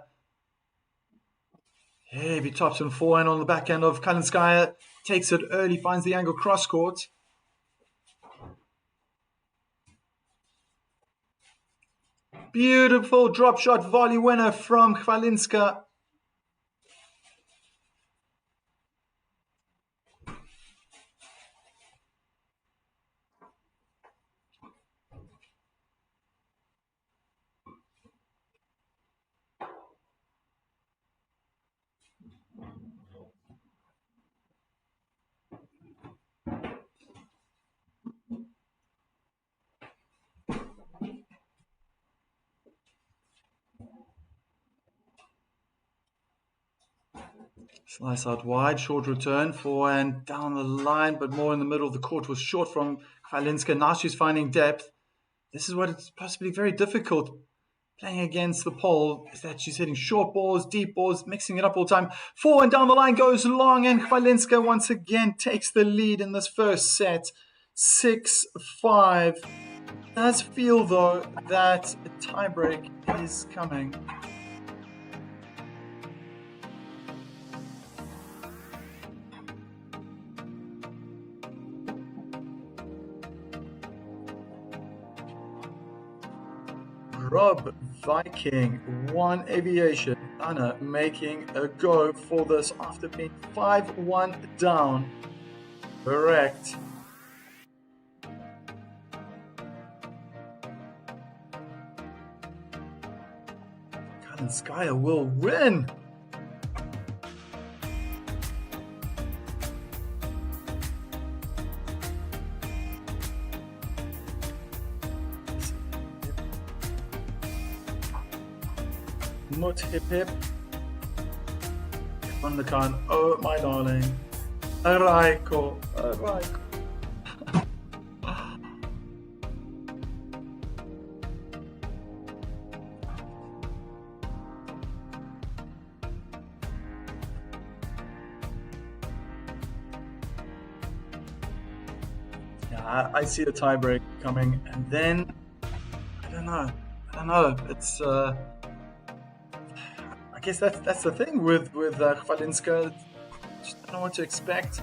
S1: Heavy topspin forehand on the backhand of Kalinskaya. Takes it early. Finds the angle cross court. Beautiful drop shot volley winner from Chwalinska. Slice out wide, short return, forehand down the line, but more in the middle of the court was short from Kalinska. Now she's finding depth. This is what it's possibly very difficult playing against the pole, is that she's hitting short balls, deep balls, mixing it up all the time. Forehand down the line goes long, and Chwalinska once again takes the lead in this first set, 6-5. It does feel, though, that a tiebreak is coming. Rob Viking, One Aviation, Anna making a go for this after being 5-1 down. Correct. Kalinskaya will win. Mut hip hip. On the can. Oh my darling. Araiko. Araiko. Yeah, I see the tiebreak coming, and then I don't know. It's I guess that's the thing with Chwalinska. Just don't know what to expect.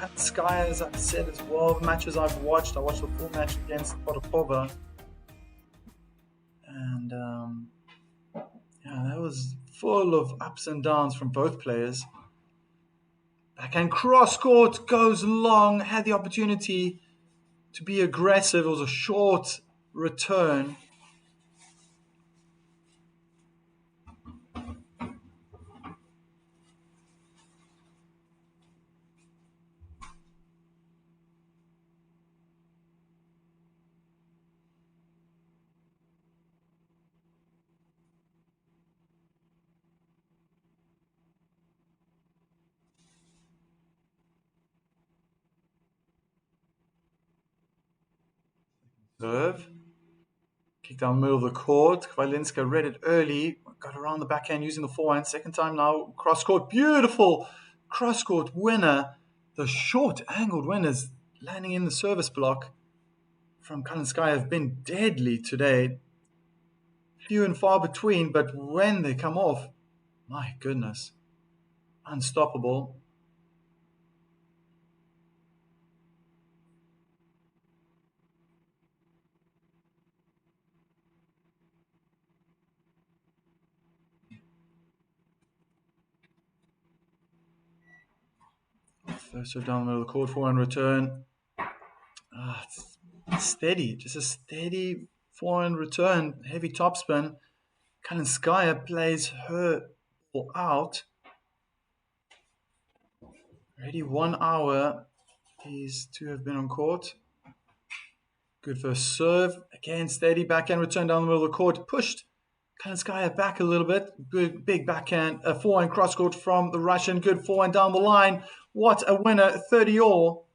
S1: At Sky, as I've said as well, the matches I watched the full match against Potapova, and yeah, that was full of ups and downs from both players. Backhand cross court goes long, had the opportunity to be aggressive. It was a short return. Serve. Kick down the middle of the court. Chwalinska read it early. Got around the backhand using the forehand. Second time now. Cross court. Beautiful cross court winner. The short angled winners landing in the service block from Kalinskaya have been deadly today. Few and far between, but when they come off, my goodness, unstoppable. First serve down the middle of the court, forehand return. It's steady, just a steady forehand return, heavy topspin. Kalinskaya plays her ball out. Already 1 hour. These two have been on court. Good first serve. Again, steady backhand return down the middle of the court. Pushed Kalinskaya back a little bit. Good big backhand, a forehand cross court from the Russian. Good forehand down the line. What a winner, 30 all.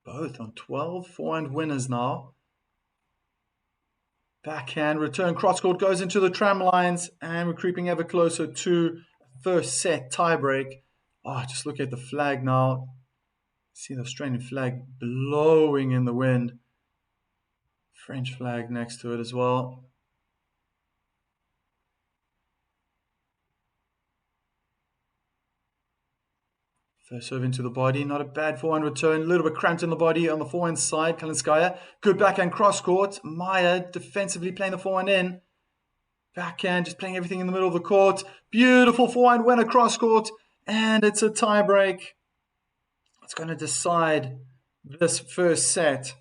S1: Both on 12 forehand winners now. Backhand return cross court goes into the tram lines, and we're creeping ever closer to first set tiebreak. Oh, just look at the flag now. See the Australian flag blowing in the wind. French flag next to it as well. First serve into the body, not a bad forehand return. A little bit cramped in the body on the forehand side. Kalinskaya, good backhand cross court. Maya defensively playing the forehand in. Backhand, just playing everything in the middle of the court. Beautiful forehand winner cross court. And it's a tiebreak. It's going to decide this first set.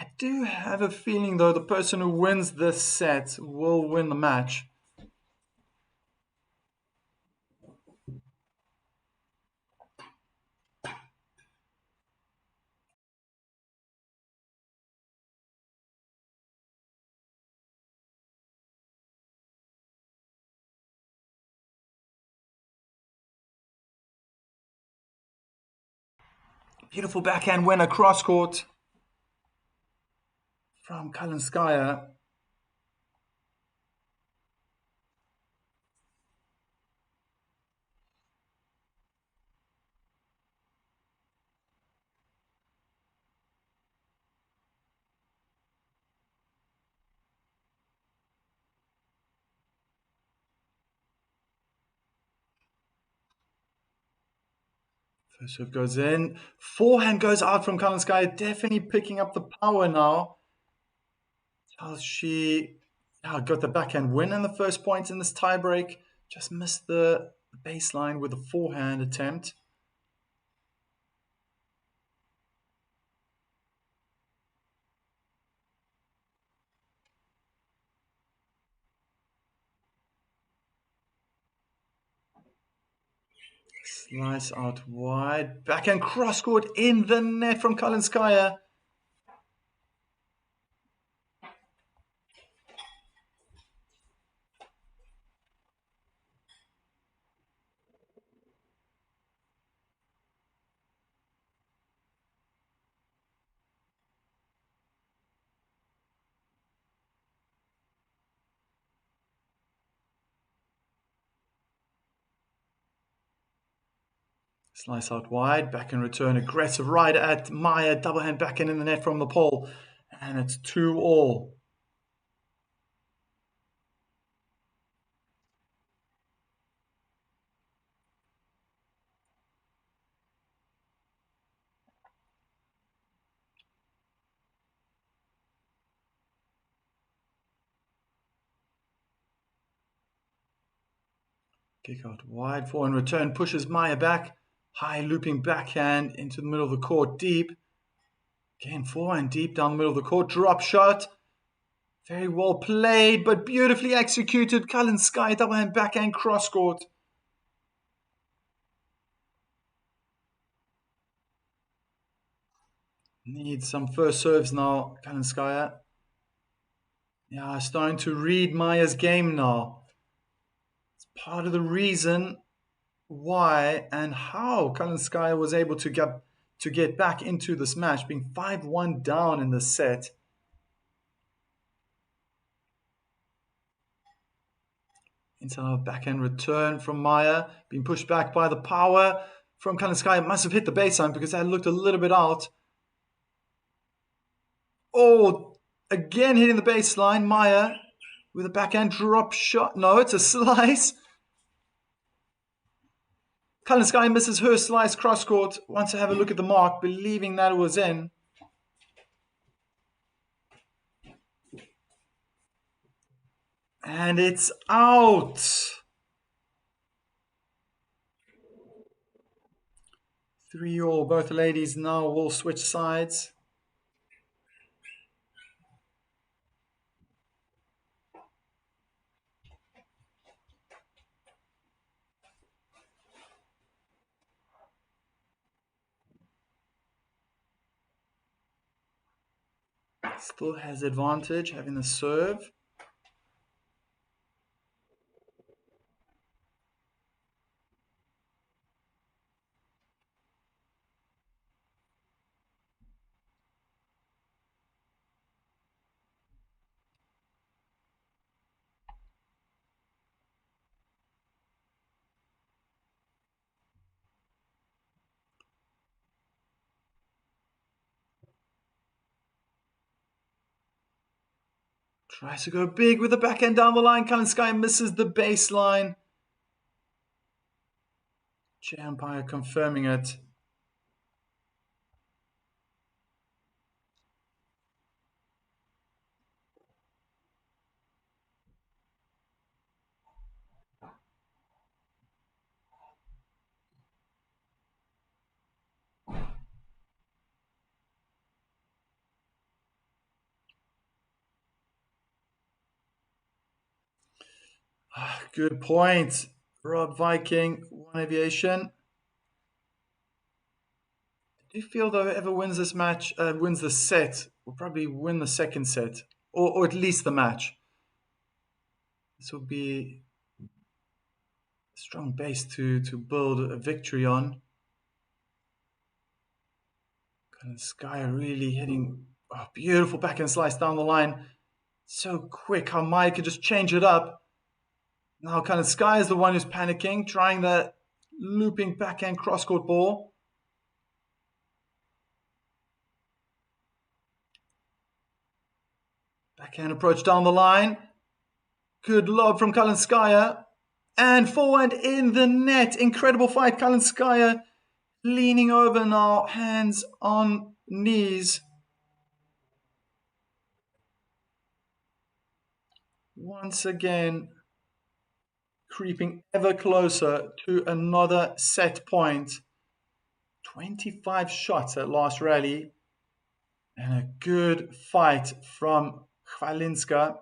S1: I do have a feeling, though, the person who wins this set will win the match. Beautiful backhand winner cross court from Kalinskaya. First serve goes in. Forehand goes out from Kalinskaya. Definitely picking up the power now. She got the backhand win in the first point in this tiebreak. Just missed the baseline with a forehand attempt. Slice out wide. Backhand cross court in the net from Kalinskaya. Slice out wide, backhand return, aggressive right at Maya, double hand backhand in the net from the pole, and it's 2-all. Kick out wide, forehand return, pushes Maya back, high looping backhand into the middle of the court, deep. Again, forehand deep down the middle of the court, drop shot. Very well played, but beautifully executed. Kalinskaya, double hand backhand cross court. Needs some first serves now, Kalinskaya. Yeah, starting to read Maya's game now. It's part of the reason why and how Kalinskaya was able to get back into this match, being 5-1 down in the set. Into a backhand return from Maya, being pushed back by the power. from Kalinskaya must have hit the baseline because that looked a little bit out. Oh, again hitting the baseline. Maya with a backhand drop shot. No, it's a slice. Kalinskaya misses her slice cross court. Wants to have a look at the mark, believing that it was in. And it's out. 3-all. Both ladies now will switch sides. Still has advantage having the serve. Tries to go big with the backhand down the line. Kalinskaya misses the baseline. Chair umpire confirming it. Good point. Rob Viking, One Aviation. Do you feel though whoever wins this match, wins the set, will probably win the second set, or at least the match? This will be a strong base to build a victory on. Kalinskaya really hitting a beautiful backhand slice down the line. So quick how Maya can just change it up. Now Kalinskaya is the one who's panicking, trying that looping backhand cross-court ball. Backhand approach down the line. Good lob from Kalinskaya. And forehand in the net. Incredible fight. Kalinskaya leaning over now, hands on knees. Once again, creeping ever closer to another set point. 25 shots at last rally. And a good fight from Chwalinska.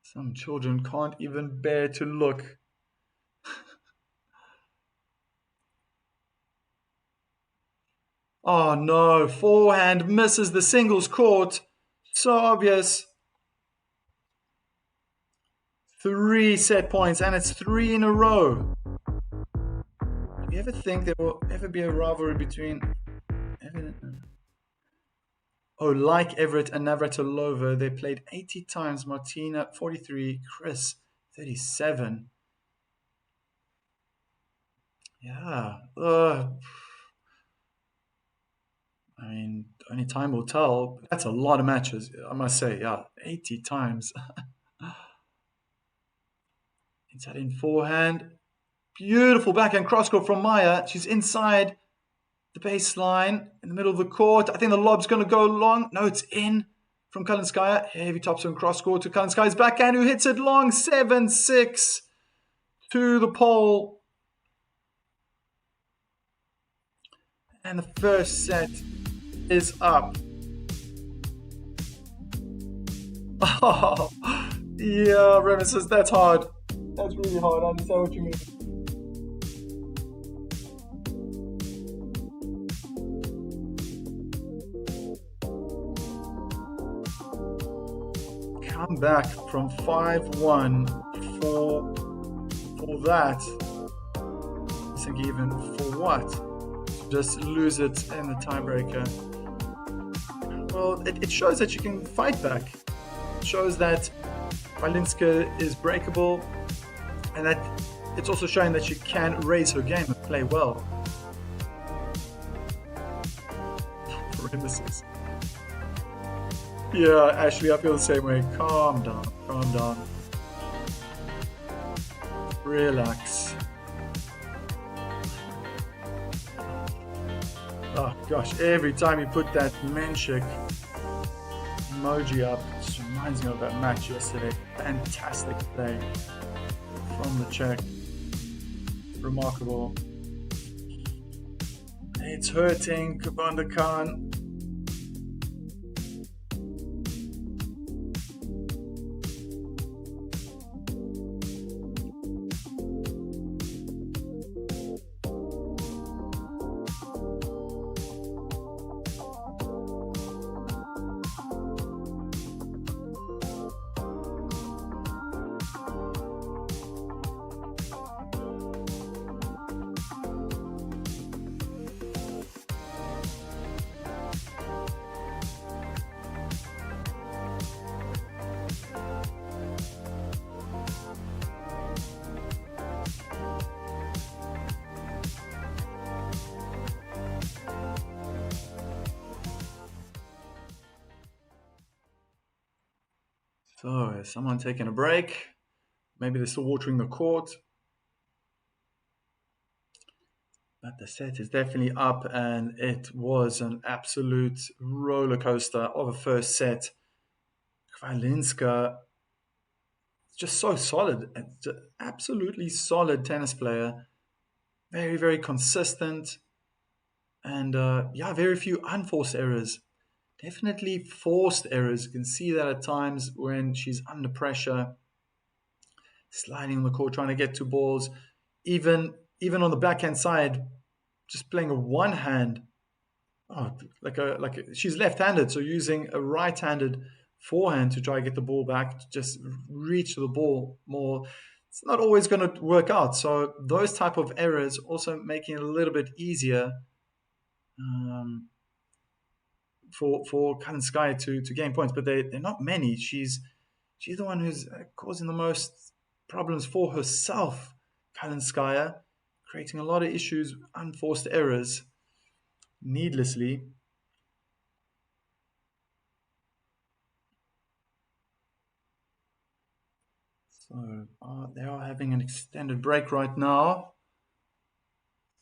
S1: Some children can't even bear to look. Oh no, forehand misses the singles court. So obvious. 3 set points, and it's 3 in a row. Do you ever think there will ever be a rivalry between like Everett and Navratilova? They played 80 times. Martina 43, Chris 37. Yeah. I mean, only time will tell. That's a lot of matches, I must say. Yeah, 80 times. Inside in forehand. Beautiful backhand crosscourt from Maya. She's inside the baseline in the middle of the court. I think the lob's going to go long. No, it's in from Kalinskaya. Heavy topspin crosscourt to Kalinskaya's backhand, who hits it long. 7-6 to the pole. And the first set is up. Oh, yeah, Remus says that's hard. That's really hard. I understand what you mean. Come back from 5-1 for that. I think even for what? Just lose it in the tiebreaker. Well, it shows that you can fight back. It shows that Chwalinska is breakable, and that it's also showing that she can raise her game and play well. Premises. Yeah, Ashley, I feel the same way. Calm down, calm down. Relax. Oh gosh, every time you put that Menchik emoji up, it just reminds me of that match yesterday. Fantastic play from the Czech. Remarkable. It's hurting, Kabanda Khan. So, is someone taking a break? Maybe they're still watering the court. But the set is definitely up, and it was an absolute roller coaster of a first set. Kalinska, just so solid, absolutely solid tennis player. Very, very consistent, and yeah, very few unforced errors. Definitely forced errors. You can see that at times when she's under pressure, sliding on the court, trying to get to balls. Even on the backhand side, just playing a one hand. Oh, she's left-handed, so using a right-handed forehand to try to get the ball back, to just reach the ball more. It's not always going to work out. So those type of errors also making it a little bit easier um, for Kalinskaya to gain points, but they're not many. She's the one who's causing the most problems for herself, Kalinskaya, creating a lot of issues, unforced errors, needlessly. So they are having an extended break right now.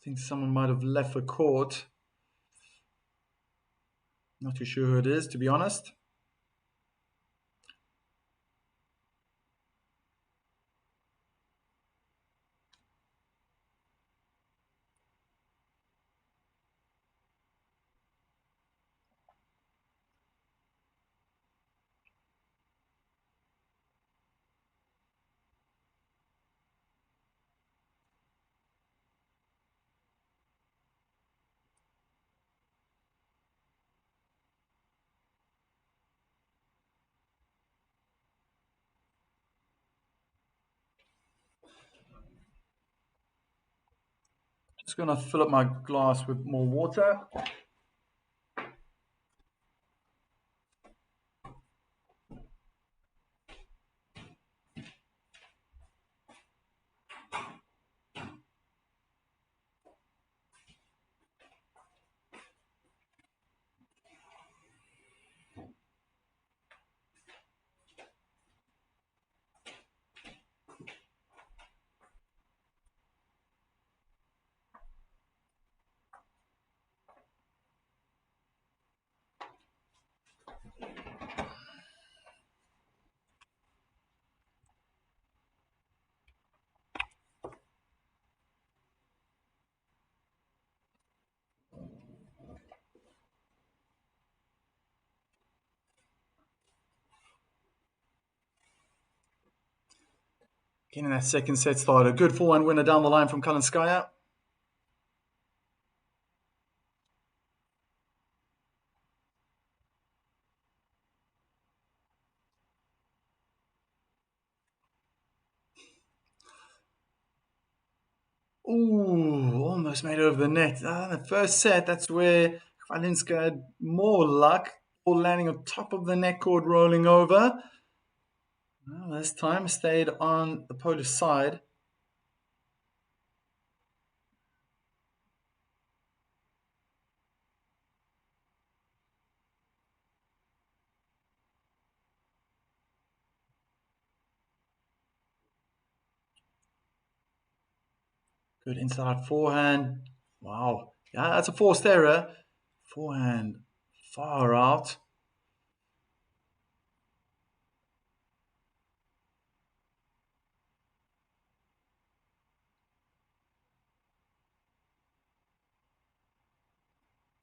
S1: I think someone might have left the court. Not too sure who it is, to be honest. Just going to fill up my glass with more water. Getting that second set started. Good 4-1 winner down the line from Kalinskaya. Ooh, almost made it over the net. The first set, that's where Chwalinska had more luck. ball landing on top of the net cord, rolling over. Well, this time stayed on the Polish side. Good inside forehand. Wow. Yeah, that's a forced error. Forehand far out.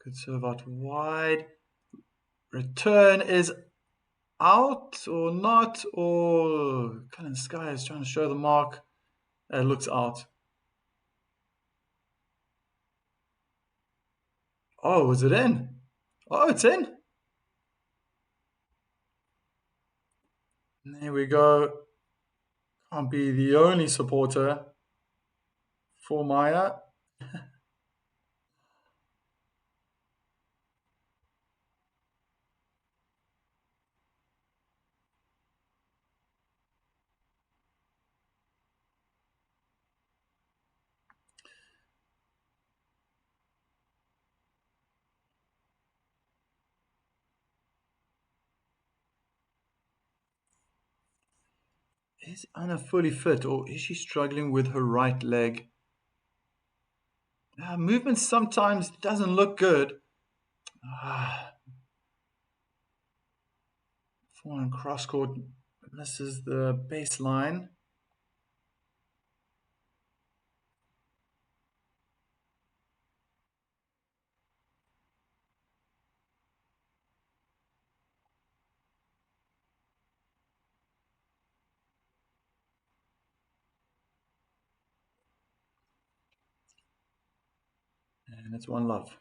S1: Good serve out wide. Return is out or not, or Kalinskaya is trying to show the mark. It looks out. Oh, is it in? Oh, it's in. And there we go. Can't be the only supporter for Maya. Is Anna fully fit, or is she struggling with her right leg? Movement sometimes doesn't look good. Forehand cross court misses the baseline. And it's 1-love.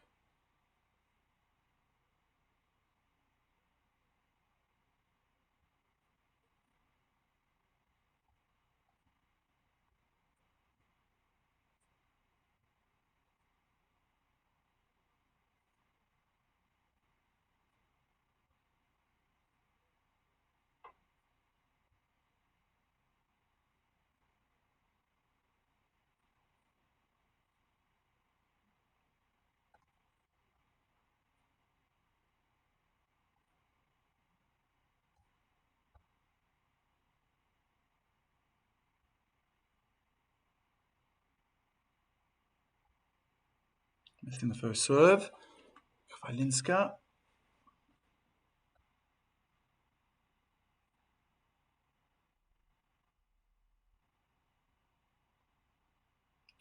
S1: Missing the first serve. Chwalinska.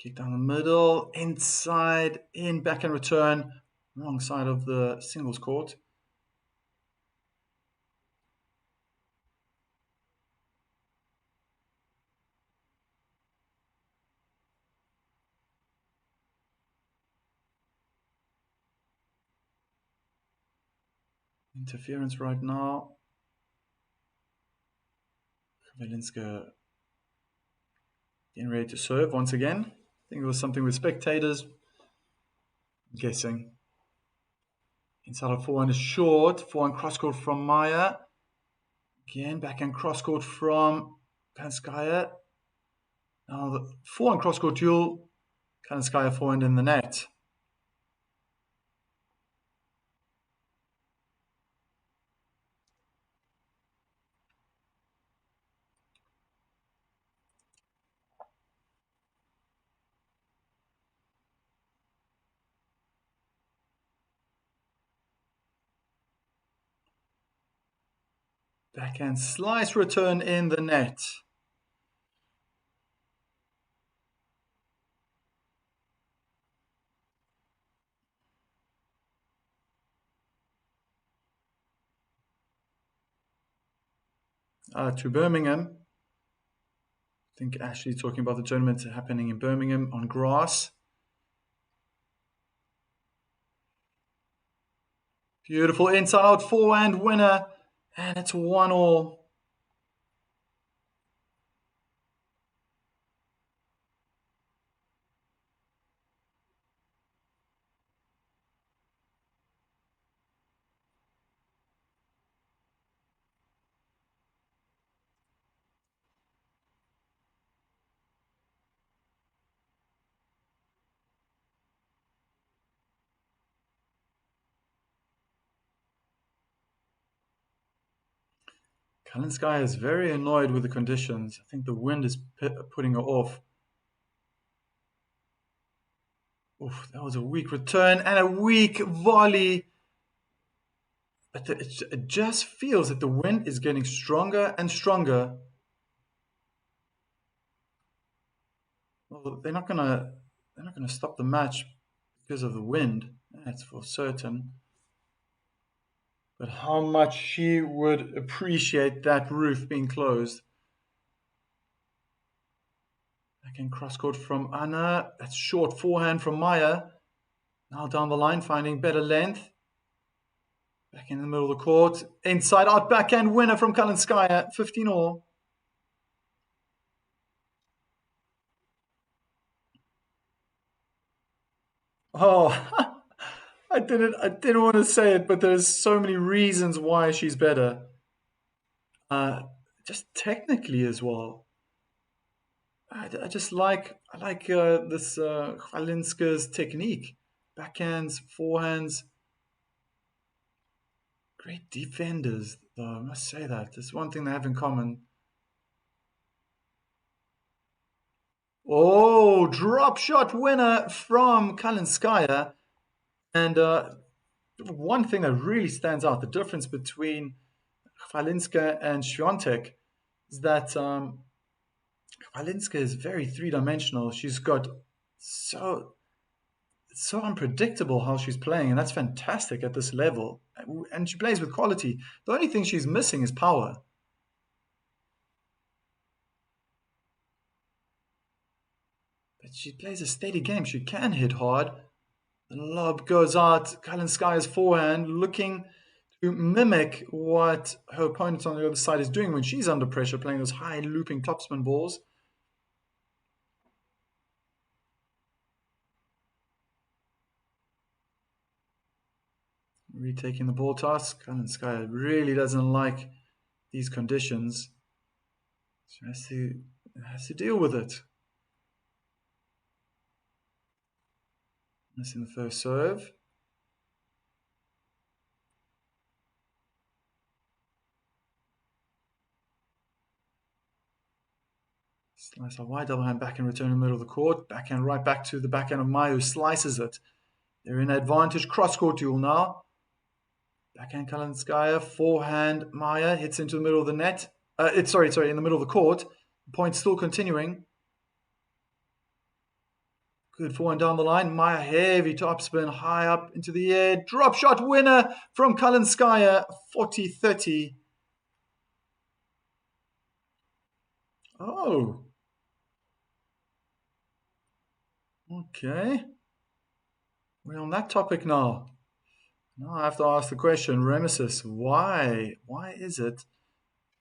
S1: Kick down the middle, inside, in, back and return. Wrong side of the singles court. Interference right now. Kalinska getting ready to serve once again. I think it was something with spectators. I'm guessing. Inside of forehand is short. Forehand cross court from Maya. Again, backhand cross court from Kalinskaya. Now the forehand cross court duel. Kalinskaya forehand in the net. Backhand slice return in the net. To Birmingham. I think Ashley talking about the tournament happening in Birmingham on grass. Beautiful inside out forehand winner. And it's 1-all. Kalinskaya is very annoyed with the conditions. I think the wind is putting her off. Oof, that was a weak return and a weak volley. But it just feels that the wind is getting stronger and stronger. Well, they're not gonna stop the match because of the wind. That's for certain. But how much she would appreciate that roof being closed. Backhand cross court from Anna. That's short forehand from Maya. Now down the line, finding better length. Back in the middle of the court. Inside out backhand winner from Kalinskaya. 15-all. Oh, I didn't want to say it, but there's so many reasons why she's better. Just technically as well. I like this Chwalinska's technique. Backhands, forehands. Great defenders, though, I must say that. There's one thing they have in common. Oh, drop shot winner from Kalinskaya. And one thing that really stands out, the difference between Chwalinska and Świątek, is that Chwalinska is very three-dimensional. She's got it's so unpredictable how she's playing, and that's fantastic at this level. And she plays with quality. The only thing she's missing is power. But she plays a steady game. She can hit hard. The lob goes out. Kalinskaya's forehand looking to mimic what her opponent on the other side is doing when she's under pressure, playing those high looping topspin balls. Retaking the ball toss. Kalinskaya really doesn't like these conditions. She has to deal with it. Missing the first serve. Slice out wide, double hand backhand return in the middle of the court. Backhand right back to the backhand of Maya, who slices it. They're in advantage. Cross court duel now. Backhand Kalinskaya, forehand Maya hits into the middle of the net. In the middle of the court. The point's still continuing. Good forehand down the line. Maya, heavy topspin, high up into the air. Drop shot winner from Kalinskaya, 40-30. Oh. Okay. We're on that topic now. Now I have to ask the question, Remesis, why? Why is it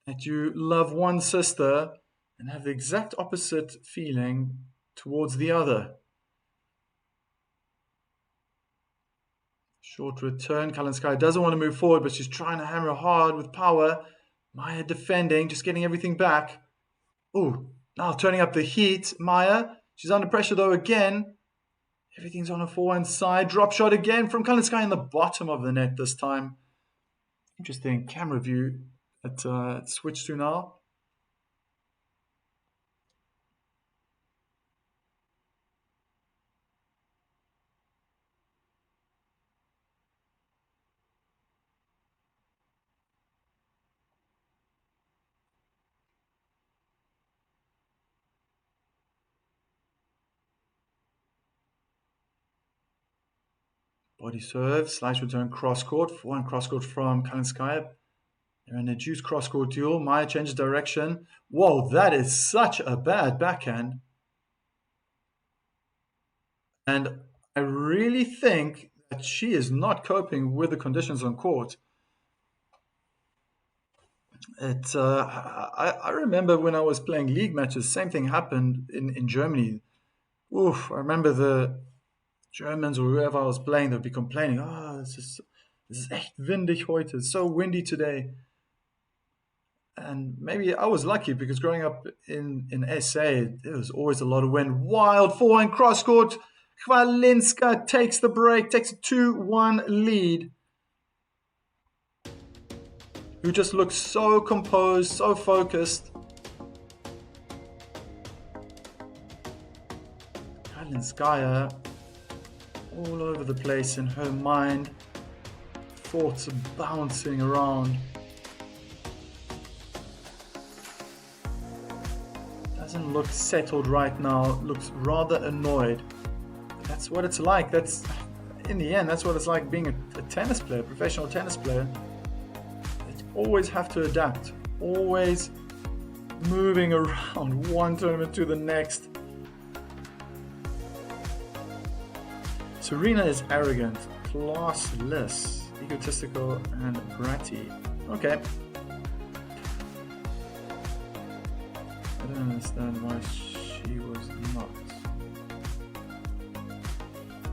S1: that you love one sister and have the exact opposite feeling towards the other? Short return. Kalinskaya doesn't want to move forward, but she's trying to hammer hard with power. Maya defending, just getting everything back. Oh, now turning up the heat. Maya, she's under pressure though again. Everything's on her forehand side. Drop shot again from Kalinskaya in the bottom of the net this time. Interesting camera view that switched to now. Body serve, slice return cross court. Forehand cross court from Kalinskaya. They're in a juice cross court duel. Maya changes direction. Whoa, that is such a bad backhand. And I really think that she is not coping with the conditions on court. I remember when I was playing league matches, same thing happened in Germany. Oof, I remember the Germans or whoever I was playing, they'd be complaining, this is echt windig heute. It's so windy today. And maybe I was lucky because growing up in SA, there was always a lot of wind. Wild forehand cross court. Chwalinska takes the break, takes a 2-1 lead. who just looks so composed, so focused. Kalinskaya all over the place in her mind, thoughts bouncing around. Doesn't look settled right now, looks rather annoyed. That's what it's like. That's, in the end, that's what it's like being a tennis player, professional tennis player. You always have to adapt, always moving around one tournament to the next. Serena is arrogant, classless, egotistical, and bratty. Okay. I don't understand why she was not.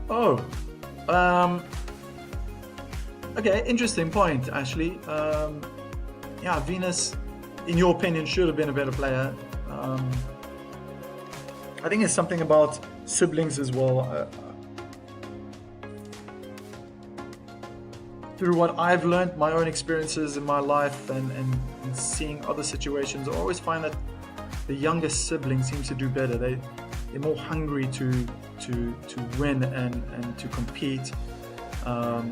S1: Oh, okay, interesting point, Ashley. Yeah, Venus, in your opinion, should have been a better player. I think it's something about siblings as well. Through what I've learned, my own experiences in my life, and seeing other situations, I always find that the youngest sibling seems to do better. They're more hungry to win and to compete. I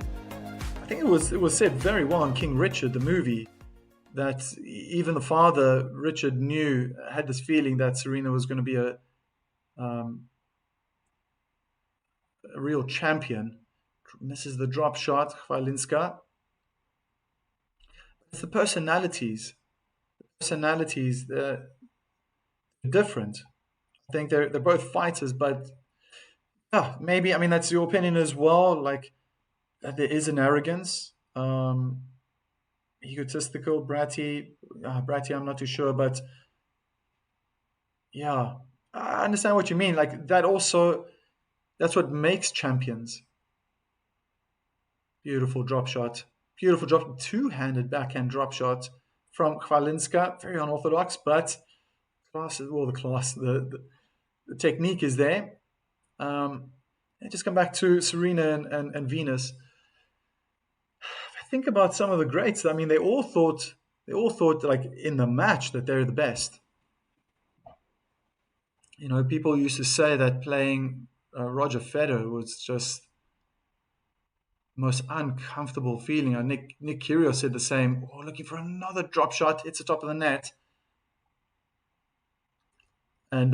S1: think it was said very well in King Richard, the movie, that even the father, Richard, had this feeling that Serena was going to be a real champion. Misses the drop shot, Chwalinska. It's the personalities. They're different. I think they're both fighters, but yeah, maybe, I mean, that's your opinion as well. Like, that there is an arrogance, egotistical, bratty. Bratty, I'm not too sure, but yeah, I understand what you mean. Like that also, that's what makes champions. Beautiful drop shot. Beautiful drop, two-handed backhand drop shot from Chwalinska. Very unorthodox, but class, well, the technique is there. And just come back to Serena and Venus. I think about some of the greats. I mean, they all thought like in the match that they're the best. You know, people used to say that playing Roger Federer was just most uncomfortable feeling. Nick Kyrgios said the same. Oh, looking for another drop shot, hits the top of the net, and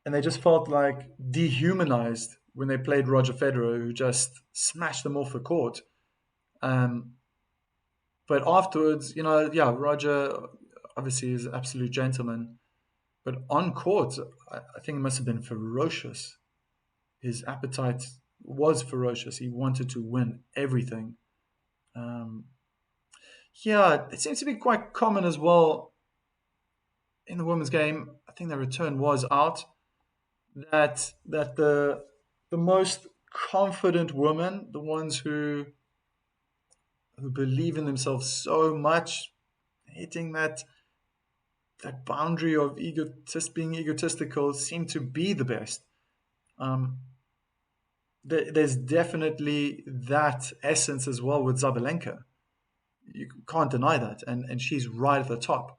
S1: they just felt like dehumanized when they played Roger Federer, who just smashed them off the court. Um, but afterwards, yeah, Roger obviously is an absolute gentleman, but on court, I think it must have been ferocious. His appetite was ferocious. He wanted to win everything. Um, yeah, it seems to be quite common as well in the women's game. I think the return was out. That the most confident women, the ones who believe in themselves so much, hitting that boundary of being egotistical, seem to be the best. Um, there's definitely that essence as well with Zabalenka. You can't deny that, and she's right at the top.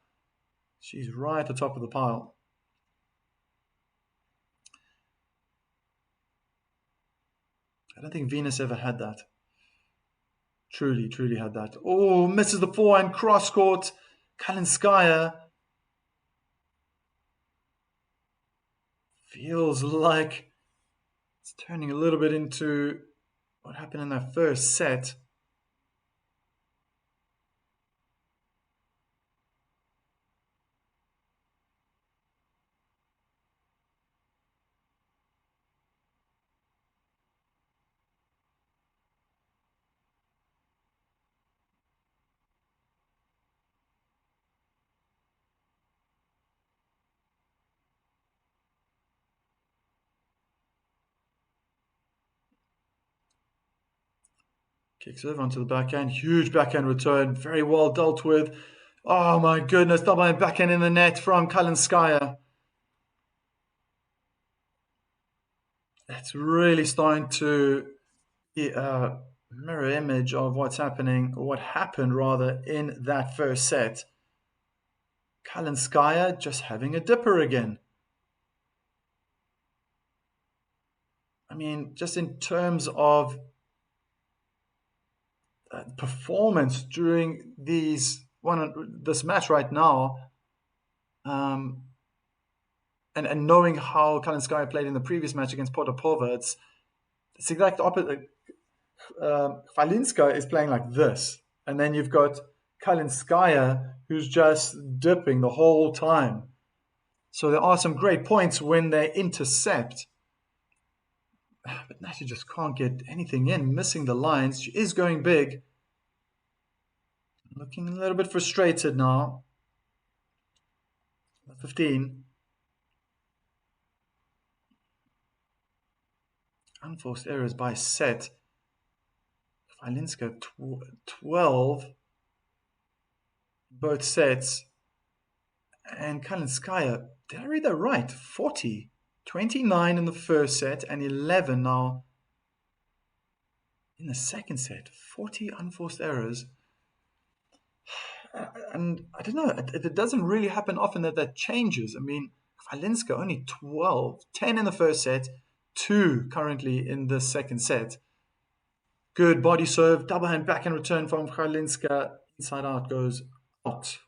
S1: She's right at the top of the pile. I don't think Venus ever had that. Truly, truly had that. Oh, misses the forehand, cross court. Kalinskaya feels like it's turning a little bit into what happened in that first set. Kicks over onto the backhand. Huge backhand return. Very well dealt with. Oh my goodness. Double backhand in the net from Kalinskaya. It's really starting to mirror image of what's happening, or what happened rather, in that first set. Kalinskaya just having a dipper again. I mean, just in terms of performance during this match right now, and knowing how Kalinskaya played in the previous match against Potapova, it's the exact opposite. Chwalinska is playing like this, and then you've got Kalinskaya who's just dipping the whole time. So there are some great points when they intercept, but now she just can't get anything in, missing the lines. She is going big. Looking a little bit frustrated now. 15. Unforced errors by set. Kalinska 12. Both sets. And Kalinskaya, did I read that right? 40. 29 in the first set and 11 now in the second set. 40 unforced errors. And I don't know, it doesn't really happen often that changes. I mean, Kalinska only 12, 10 in the first set, 2 currently in the second set. Good body serve, double hand backhand return from Chwalinska. Inside out goes out.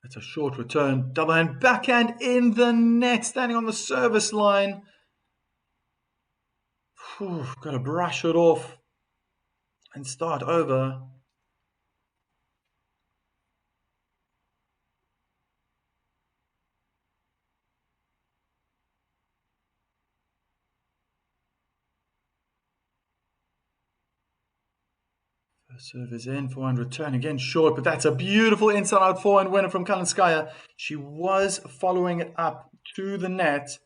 S1: It's a short return. Double hand backhand in the net, standing on the service line. Got to brush it off and start over. First serve is in, forehand return again short, but that's a beautiful inside out forehand winner from Kalinskaya. She was following it up to the net,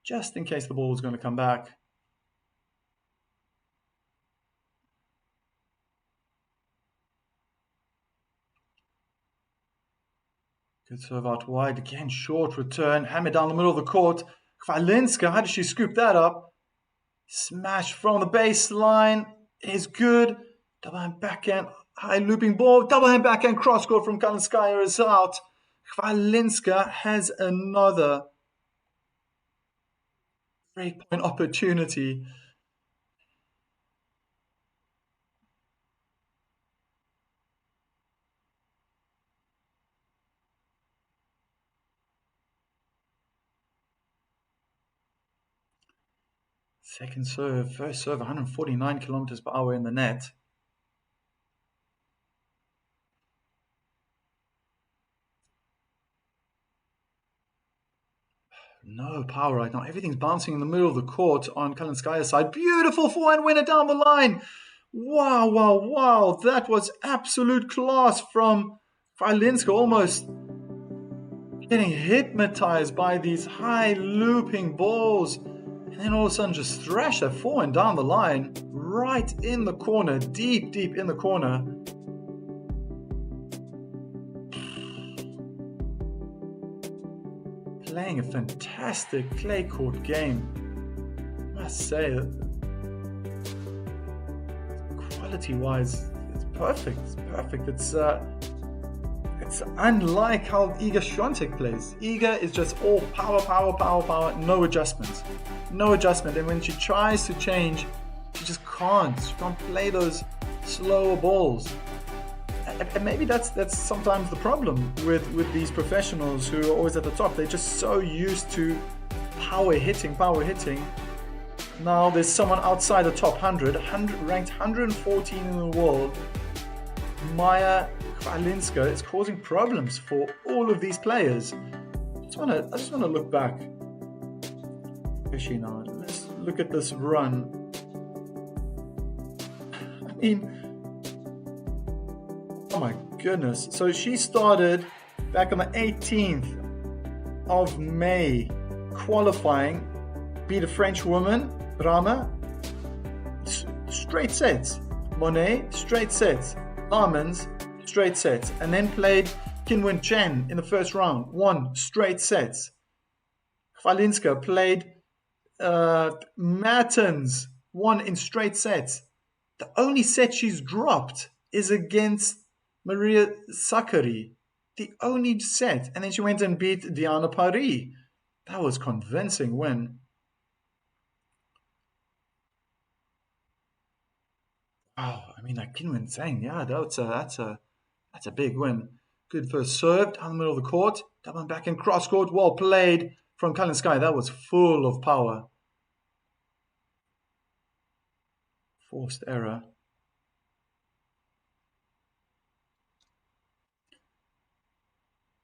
S1: just in case the ball was going to come back. Good serve out wide, again short return, hammer down the middle of the court. Chwalinska, how did she scoop that up? Smash from the baseline is good. Double hand backhand, high looping ball. Double hand backhand cross court from Kalinskaya is out. Chwalinska has another breakpoint opportunity. Second serve, first serve, 149 kilometers per hour in the net. No power right now. Everything's bouncing in the middle of the court on Kalinskaya's side. Beautiful forehand winner down the line. Wow, wow, wow. That was absolute class from Chwalinska, almost getting hypnotized by these high looping balls. And then all of a sudden just thrash that forehand down the line, right in the corner, deep, deep in the corner. Playing a fantastic clay court game. I must say, quality-wise, it's perfect. It's perfect. It's unlike how Iga Świątek plays. Iga is just all power, power, power, power, no adjustments. No adjustment. And when she tries to change, she just can't. She can't play those slower balls. And maybe that's sometimes the problem with these professionals who are always at the top. They're just so used to power hitting. Now there's someone outside the top 100, ranked 114 in the world. Maya Chwalinska is causing problems for all of these players. I just want to look back. Where is she now? Let's look at this run. I mean, Oh my goodness. So she started back on the 18th of May qualifying, beat a French woman, Brahma, straight sets. Monet, straight sets. Lamens, straight sets. And then played Kinwen Chen in the first round, won straight sets. Chwalinska played Mertens, won in straight sets. The only set she's dropped is against Maria Sakkari. The only set. And then she went and beat Diana Paris. That was convincing win. Oh, I mean, like Kinwen saying, yeah, that's a big win. Good first serve down the middle of the court, double back and cross court, well played from Kalinskaya. That was full of power. Forced error.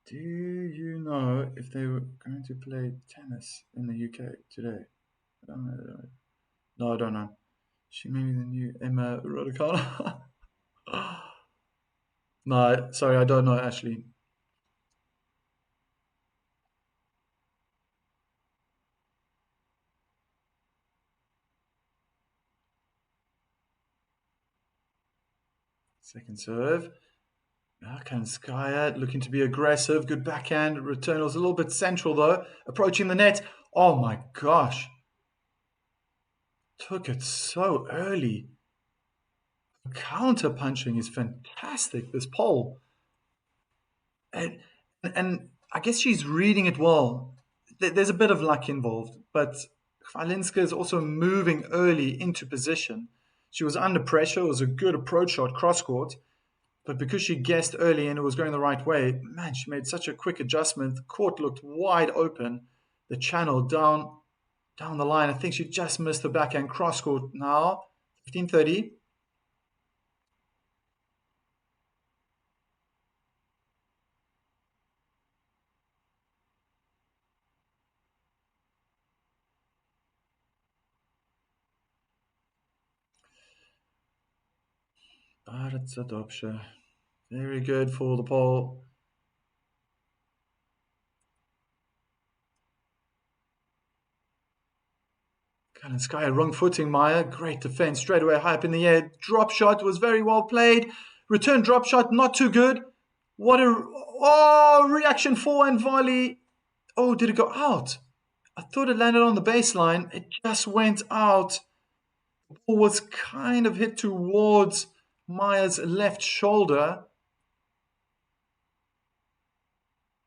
S1: Do you know if they were going to play tennis in the UK today? I don't know. No, I don't know. She may be the new Emma Raducanu. No, sorry, I don't know actually. Second serve. Kalinskaya looking to be aggressive. Good backhand. Return was a little bit central though. Approaching the net. Oh my gosh. Took it so early. Counter punching is fantastic, this pole. And I guess she's reading it well. There's a bit of luck involved, but Chwalinska is also moving early into position. She was under pressure. It was a good approach shot, cross court. But because she guessed early and it was going the right way, man, she made such a quick adjustment. The court looked wide open. The channel down the line. I think she just missed the backhand cross court now. 15:30. Bardzo dobrze. Very good for the pole. Kalinskaya wrong footing, Maya. Great defense. Straight away, high up in the air. Drop shot was very well played. Return drop shot, not too good. What a... Oh, reaction forehand volley. Oh, did it go out? I thought it landed on the baseline. It just went out. The ball was kind of hit towards Maya's left shoulder.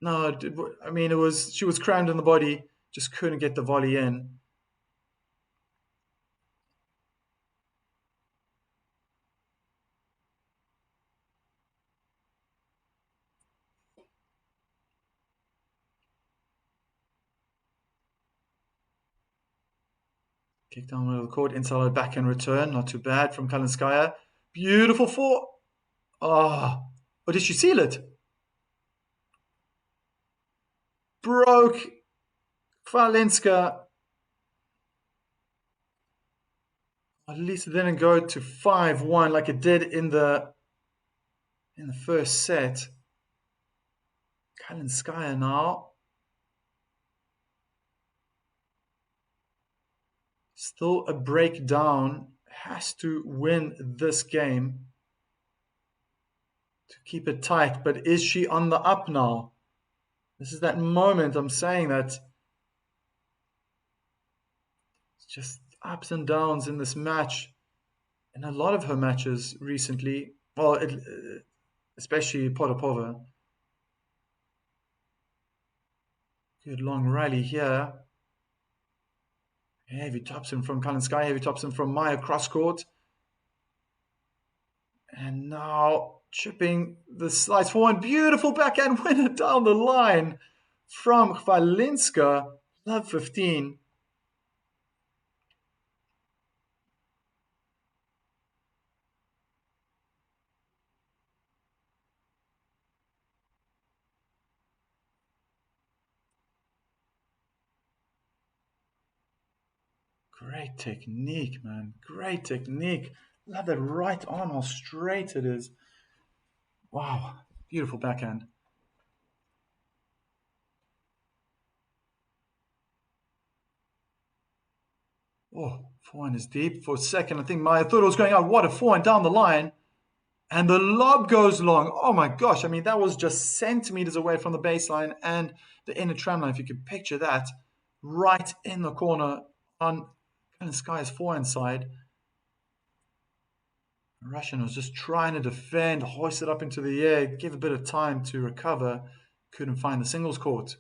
S1: No, I mean, she was crammed in the body. Just couldn't get the volley in. Kick down the middle of the court, inside backhand return, not too bad from Kalinskaya. Beautiful four. Oh, or did she seal it? Broke Chwalinska. At least it didn't go to 5-1 like it did in the first set. Kalinskaya now. Still a breakdown. Has to win this game to keep it tight. But is she on the up now? This is that moment I'm saying that it's just ups and downs in this match. In a lot of her matches recently, well, especially Potapova. Good long rally here. Heavy topspin from Kalinskaya, heavy topspin from Maya cross court. And now chipping the slice forward. Beautiful backhand winner down the line from Chwalinska. Love 15. Great technique, man. Great technique. Love that right arm, how straight it is. Wow, beautiful backhand. Oh, forehand is deep. For a second, I thought it was going out. What a forehand down the line. And the lob goes long. Oh my gosh. I mean, that was just centimeters away from the baseline and the inner tramline. If you could picture that, right in the corner on Kalinskaya's forehand side. The Russian was just trying to defend, hoist it up into the air, give a bit of time to recover. Couldn't find the singles court.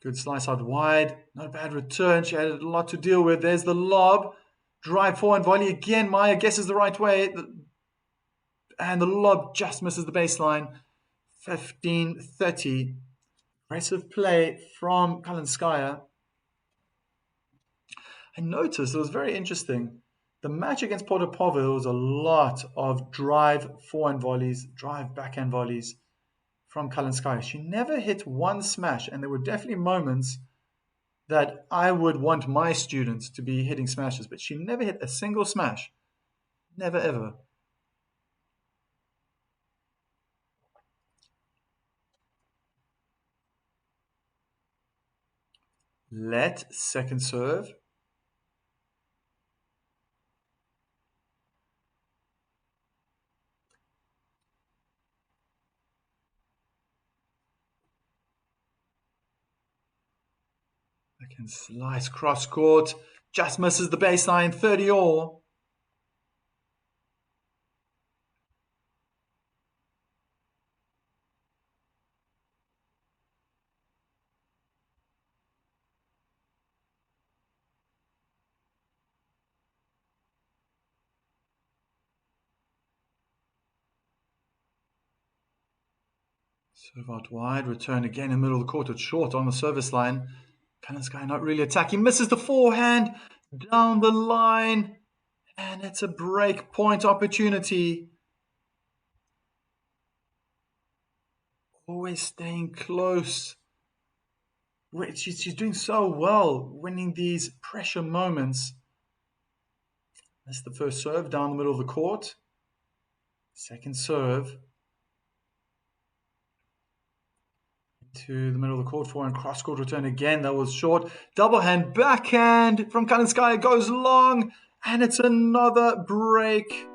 S1: Good slice out wide. Not a bad return. She had a lot to deal with. There's the lob. Drive forehand volley again. Maya guesses the right way. And the lob just misses the baseline. 15-30. Aggressive play from Kalinskaya. I noticed it was very interesting. The match against Potapova was a lot of drive forehand volleys, drive backhand volleys from Kalinskaya. She never hit one smash, and there were definitely moments that I would want my students to be hitting smashes, but she never hit a single smash. Never ever. Let second serve. I can slice cross court. Just misses the baseline. 30 all. Serve out wide, return again in the middle of the court. It's short on the service line. Kalinskaya not really attacking. Misses the forehand down the line. And it's a break point opportunity. Always staying close. She's doing so well, winning these pressure moments. That's the first serve down the middle of the court. Second serve. To the middle of the court, forehand cross court return again. That was short. Double hand backhand from Kalinskaya goes long, and it's another break.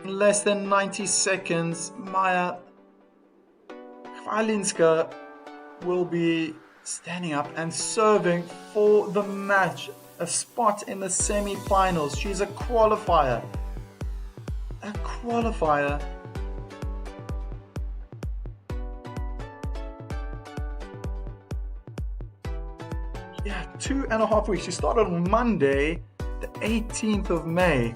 S1: In less than 90 seconds, Maya Chwalinska will be standing up and serving for the match. A spot in the semi-finals. She's a qualifier. A qualifier. Yeah, 2.5 weeks. She started on Monday, the 18th of May.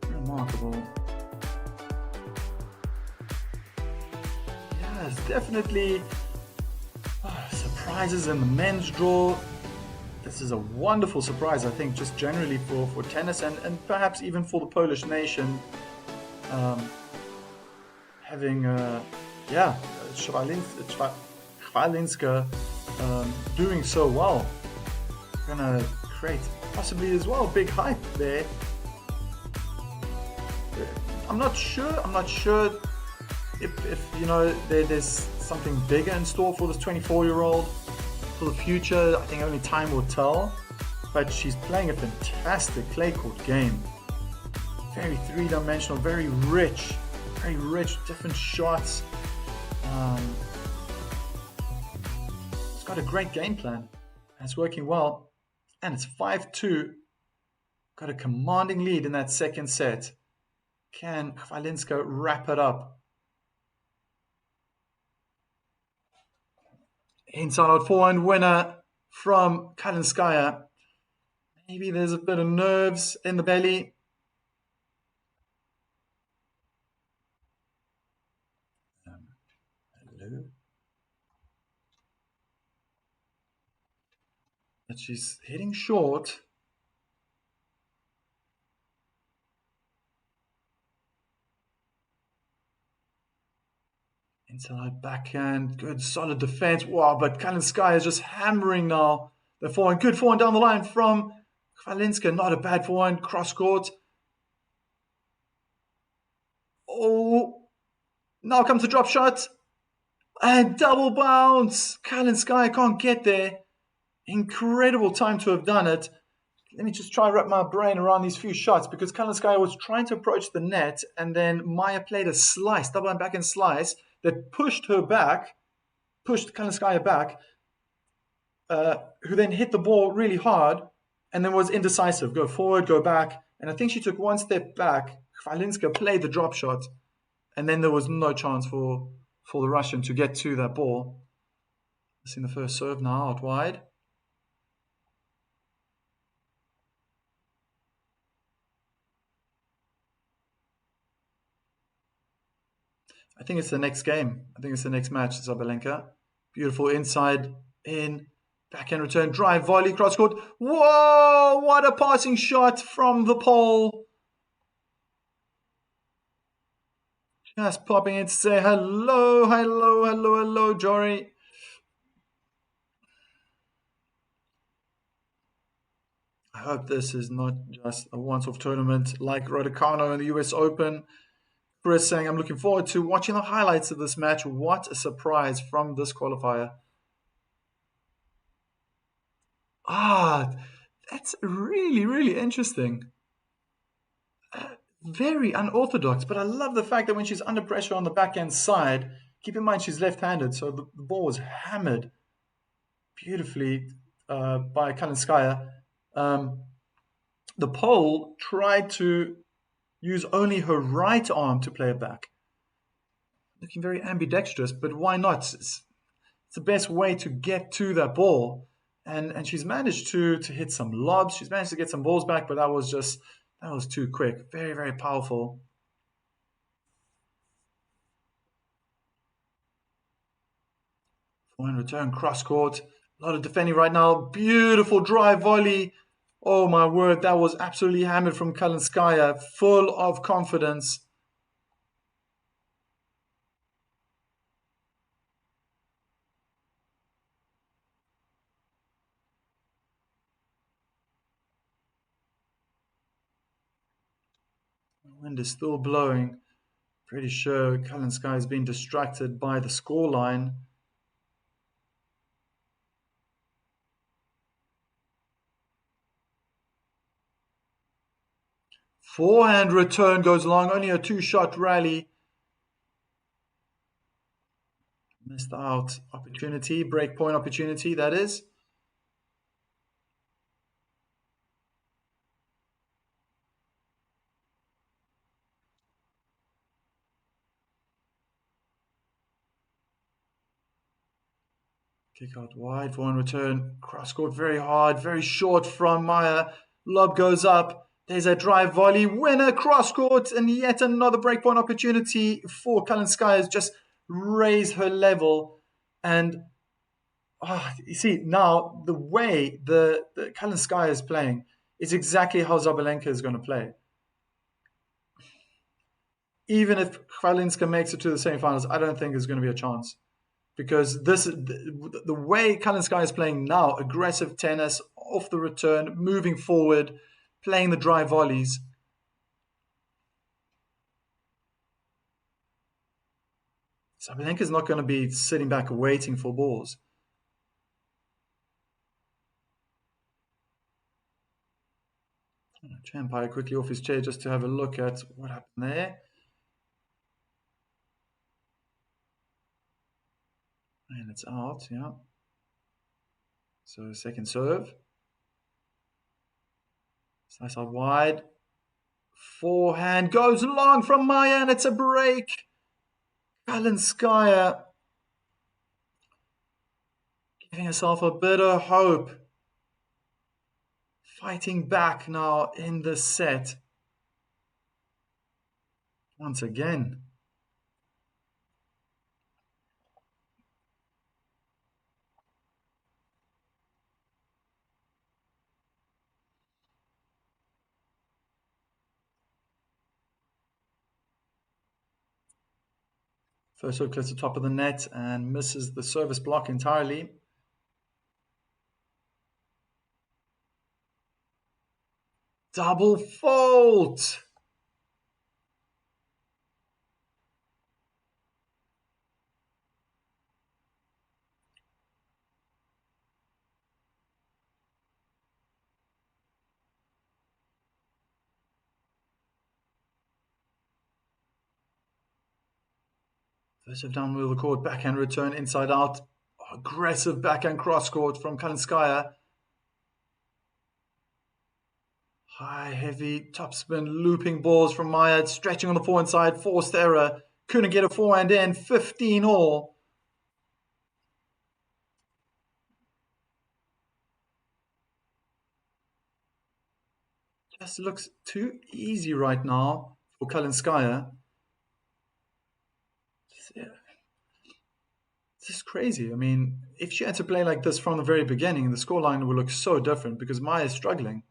S1: Remarkable. Yeah, it's definitely surprises in the men's draw. This is a wonderful surprise, I think, just generally for tennis and perhaps even for the Polish nation. Having Chwalinska doing so well. Gonna create possibly as well big hype there. I'm not sure if you know there's something bigger in store for this 24-year-old for the future. I think only time will tell. But she's playing a fantastic clay court game. Very three-dimensional, very rich, different shots. It's got a great game plan, and it's working well. And it's 5-2. Got a commanding lead in that second set. Can Chwalinska wrap it up? Inside out forehand winner from Kalinskaya. Maybe there's a bit of nerves in the belly. Hello. But she's hitting short. Inside backhand, good solid defense. Wow, but Kalinskaya is just hammering now. The forehand, good forehand down the line from Chwalinska. Not a bad forehand, cross court. Oh, now comes the drop shot. And double bounce. Kalinskaya can't get there. Incredible time to have done it. Let me just try and wrap my brain around these few shots because Kalinskaya was trying to approach the net and then Maya played a slice, double and backhand slice that pushed her back, pushed Kalinskaya back, who then hit the ball really hard and then was indecisive. Go forward, go back. And I think she took one step back. Chwalinska played the drop shot and then there was no chance for the Russian to get to that ball. Seeing the first serve now out wide. I think it's the next game. I think it's the next match, Zabalenka. Beautiful inside, in, backhand return, drive, volley, cross court. Whoa, what a passing shot from the pole. Just popping in to say hello, hello, hello, hello, Jory. I hope this is not just a once-off tournament like Raducanu in the US Open. Chris saying, I'm looking forward to watching the highlights of this match. What a surprise from this qualifier. That's really, really interesting. Very unorthodox, but I love the fact that when she's under pressure on the backhand side, keep in mind she's left-handed, so the ball was hammered beautifully by Kalinskaya. The pole tried to use only her right arm to play it back. Looking very ambidextrous, but why not? It's the best way to get to that ball. And she's managed to hit some lobs. She's managed to get some balls back, but that was too quick. Very, very powerful. Forehand return, cross court. A lot of defending right now. Beautiful drive volley. Oh my word, that was absolutely hammered from Kalinskaya. Full of confidence. The wind is still blowing. Pretty sure Kalinskaya has been distracted by the scoreline. Forehand return goes long, only a two-shot rally. Missed out opportunity, break point opportunity, that is. Kick out wide, forehand return, cross court very hard, very short from Maya. Lob goes up. There's a drive volley, winner, cross court, and yet another breakpoint opportunity for Kalinskaya has just raised her level. And you see, now the way the Kalinskaya is playing is exactly how Zabalenka is going to play. Even if Chwalinska makes it to the semifinals, I don't think there's going to be a chance. Because the way Kalinskaya is playing now, aggressive tennis, off the return, moving forward, playing the drive volleys. Sabalenka is not going to be sitting back waiting for balls. Champire quickly off his chair just to have a look at what happened there. And it's out, yeah. So second serve. Slice out wide. Forehand goes long from Maya and it's a break. Kalinskaya giving herself a bit of hope. Fighting back now in the set. Once again. First serve clears the top of the net and misses the service block entirely. Double fault. First serve down middle of the court, backhand return inside out. Aggressive backhand cross court from Kalinskaya. High, heavy, topspin, looping balls from Maya, stretching on the forehand side, forced error. Couldn't get a forehand in, 15 all. Just looks too easy right now for Kalinskaya. This is crazy. I mean, if she had to play like this from the very beginning, the scoreline would look so different because Maya's struggling.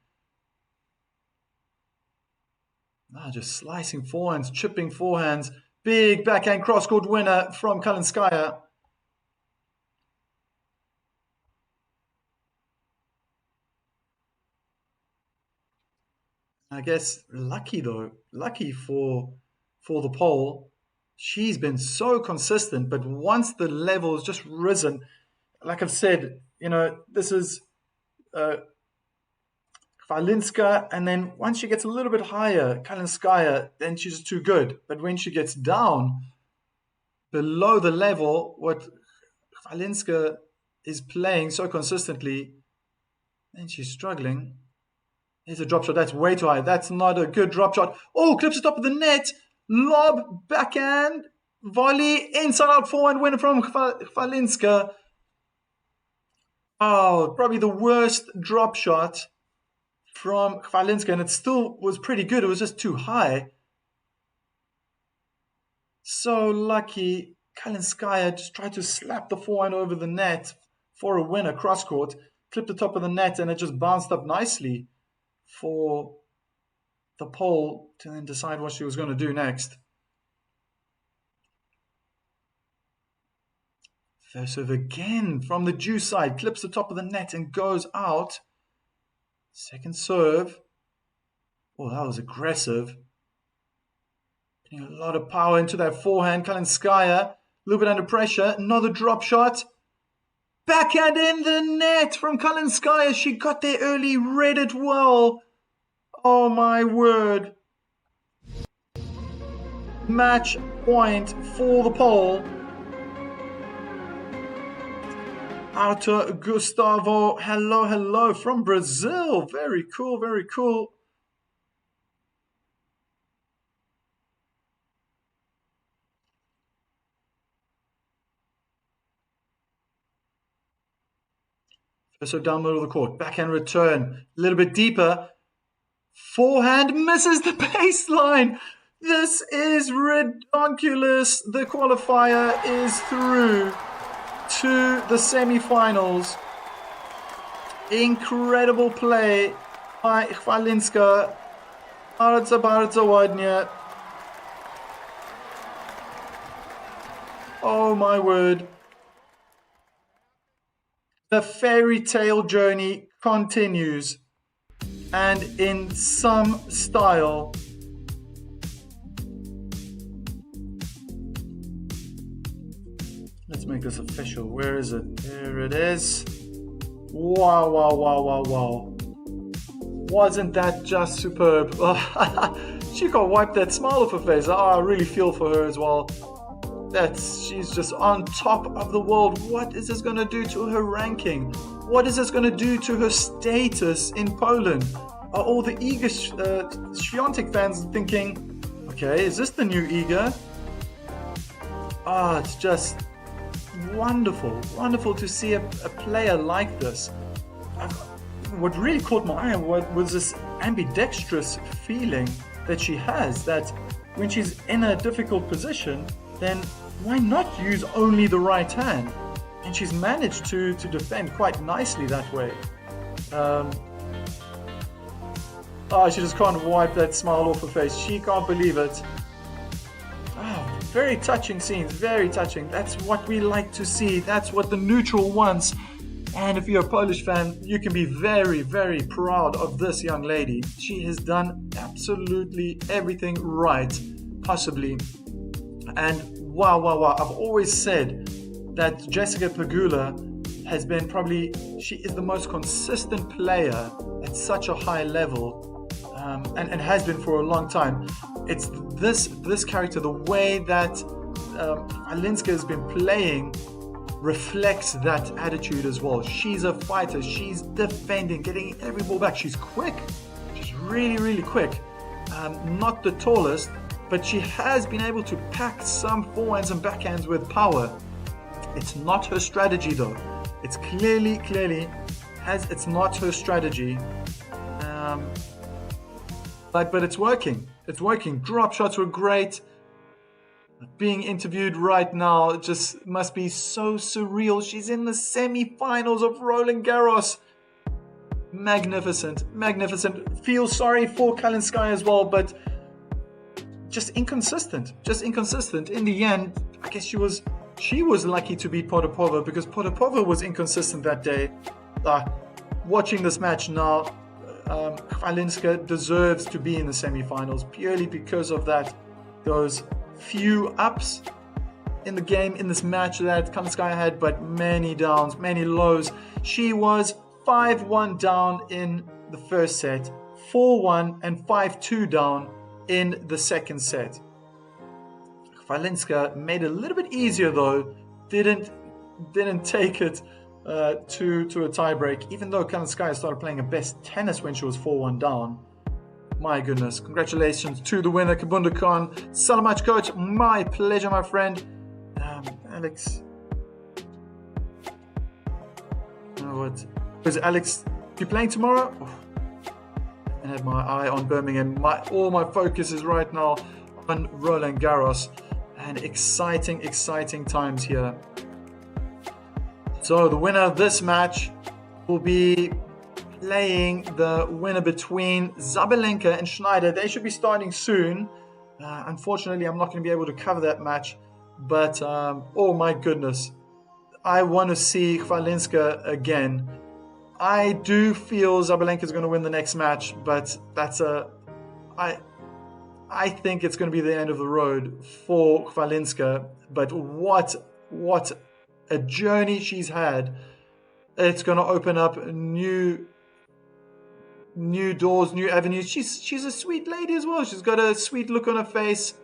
S1: Just slicing forehands, chipping forehands. Big backhand cross-court winner from Kalinskaya. I guess lucky though, lucky for the pole. She's been so consistent, but once the level's just risen, like I've said, this is Chwalinska, and then once she gets a little bit higher, Kalinskaya, then she's too good. But when she gets down below the level, what Chwalinska is playing so consistently, then she's struggling. Here's a drop shot. That's way too high. That's not a good drop shot. Oh, clips the top of the net. Lob, backhand, volley, inside out forehand winner from Chwalinska. Oh, probably the worst drop shot from Chwalinska, and it still was pretty good. It was just too high. So lucky. Kalinskaya just tried to slap the forehand over the net for a winner, cross court. Clipped the top of the net, and it just bounced up nicely for the pole to then decide what she was going to do next. First serve again from the Jew side. Clips the top of the net and goes out. Second serve. Oh, that was aggressive. Putting a lot of power into that forehand. Kalinskaya, a little bit under pressure. Another drop shot. Backhand in the net from Kalinskaya. She got there early, read it well. Oh my word. Match point for the pole. Arthur Gustavo, hello from Brazil. Very cool, very cool. So down middle of the court, backhand return, a little bit deeper. Forehand misses the baseline. This is ridiculous. The qualifier is through to the semi-finals. Incredible play by Chwalinska. Bardzo, bardzo ładnie. Oh my word. The fairy tale journey continues, and in some style. Let's make this official. Where is it? There it is. Wow, wow, wow, wow, wow. Wasn't that just superb? She can't wipe that smile off her face. I really feel for her as well. She's just on top of the world. What is this going to do to her ranking? What is this going to do to her status in Poland? Are all the eager Świątek fans thinking, okay, is this the new Iga? It's just wonderful to see a player like this. What really caught my eye was this ambidextrous feeling that she has, that when she's in a difficult position, then why not use only the right hand? And she's managed to defend quite nicely that way. She just can't wipe that smile off her face. She can't believe it. Very touching scenes, very touching. That's what we like to see. That's what the neutral wants. And if you're a Polish fan, you can be very, very proud of this young lady. She has done absolutely everything right, possibly. And wow, wow, wow. I've always said that Jessica Pegula has been she is the most consistent player at such a high level, and has been for a long time. It's this character, the way that Chwalinska has been playing reflects that attitude as well. She's a fighter. She's defending, getting every ball back. She's quick. She's really, really quick. Not the tallest, but she has been able to pack some forehands and backhands with power. It's not her strategy though. It's clearly it's not her strategy. But it's working. It's working. Drop shots were great. Being interviewed right now, it just must be so surreal. She's in the semi-finals of Roland Garros. Magnificent, magnificent. Feel sorry for Kalinskaya as well, but just inconsistent. In the end, I guess she was lucky to beat Potapova, because Potapova was inconsistent that day. Watching this match now, Chwalinska deserves to be in the semi-finals purely because of those few ups in the game, in this match that Kalinskaya had, but many downs, many lows. She was 5-1 down in the first set, 4-1 and 5-2 down in the second set. Chwalinska made it a little bit easier though, didn't take it to a tiebreak, even though Kalinskaya started playing her best tennis when she was 4-1 down. My goodness, congratulations to the winner, Kabunda Khan. So much, coach. My pleasure, my friend. Alex. What? Is Alex, you playing tomorrow? Oh, I had my eye on Birmingham. All my focus is right now on Roland Garros. And exciting times here. So the winner of this match will be playing the winner between Zabalenka and Schneider. They should be starting soon. Unfortunately, I'm not going to be able to cover that match. But, oh my goodness. I want to see Chwalinska again. I do feel Zabalenka is going to win the next match. But I think it's going to be the end of the road for Chwalinska. But what a journey she's had. It's going to open up new doors, new avenues. She's a sweet lady as well. She's got a sweet look on her face,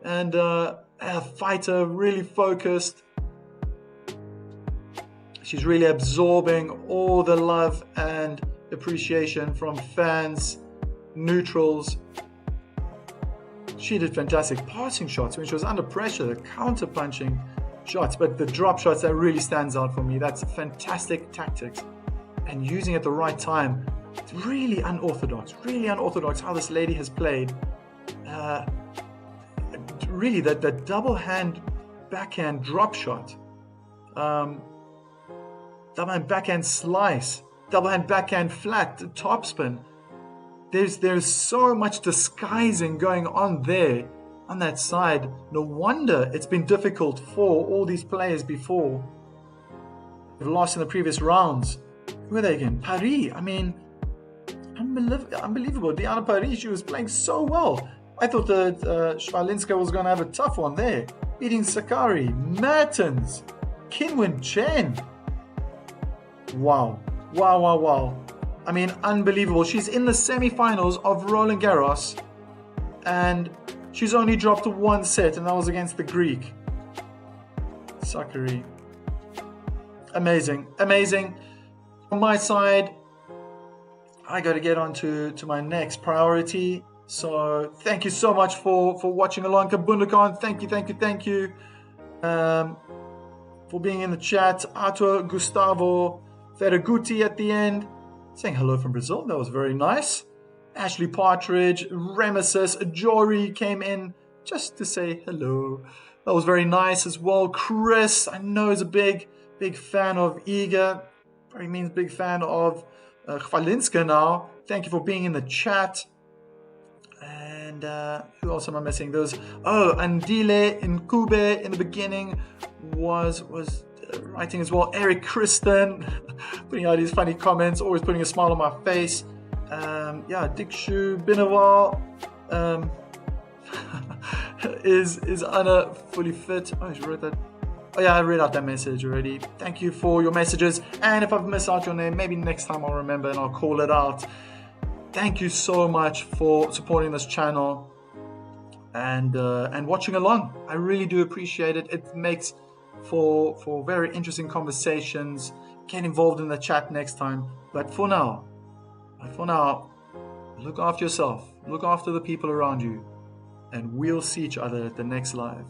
S1: and a fighter, really focused. She's really absorbing all the love and appreciation from fans, neutrals. She did fantastic passing shots when she was under pressure, the counter punching shots, but the drop shots, that really stands out for me. That's fantastic tactics and using it at the right time. It's really unorthodox how this lady has played. Really, that double hand backhand drop shot, double hand backhand slice, double hand backhand flat topspin. There's so much disguising going on there on that side. No wonder it's been difficult for all these players before. They've lost in the previous rounds. Who are they again? Paris. I mean, unbelievable. Diana Paris, she was playing so well. I thought that Chwalinska was going to have a tough one there. Beating Sakari, Mertens, Kinwin Chen. Wow. I mean, unbelievable. She's in the semi-finals of Roland Garros, and she's only dropped one set, and that was against the Greek. Sakari. Amazing. On my side, I got to get on to my next priority. So thank you so much for watching along. Kabundakan, thank you. For being in the chat. Arthur Gustavo Ferraguti at the end, saying hello from Brazil. That was very nice. Ashley Partridge, Remesis, Jory came in just to say hello. That was very nice as well. Chris, I know, is a big fan of Iga. Probably means big fan of Chwalinska now. Thank you for being in the chat. And who else am I missing? Andile Nkube in the beginning was writing as well. Eric Kristen putting out his funny comments, always putting a smile on my face. Dikshu Binaval is Anna fully fit? Oh, she wrote that. Oh yeah, I read out that message already. Thank you for your messages. And if I've missed out your name, maybe next time I'll remember and I'll call it out. Thank you so much for supporting this channel and watching along. I really do appreciate it. It makes for very interesting conversations. Get involved in the chat next time. But for now, look after yourself. Look after the people around you. And we'll see each other at the next live.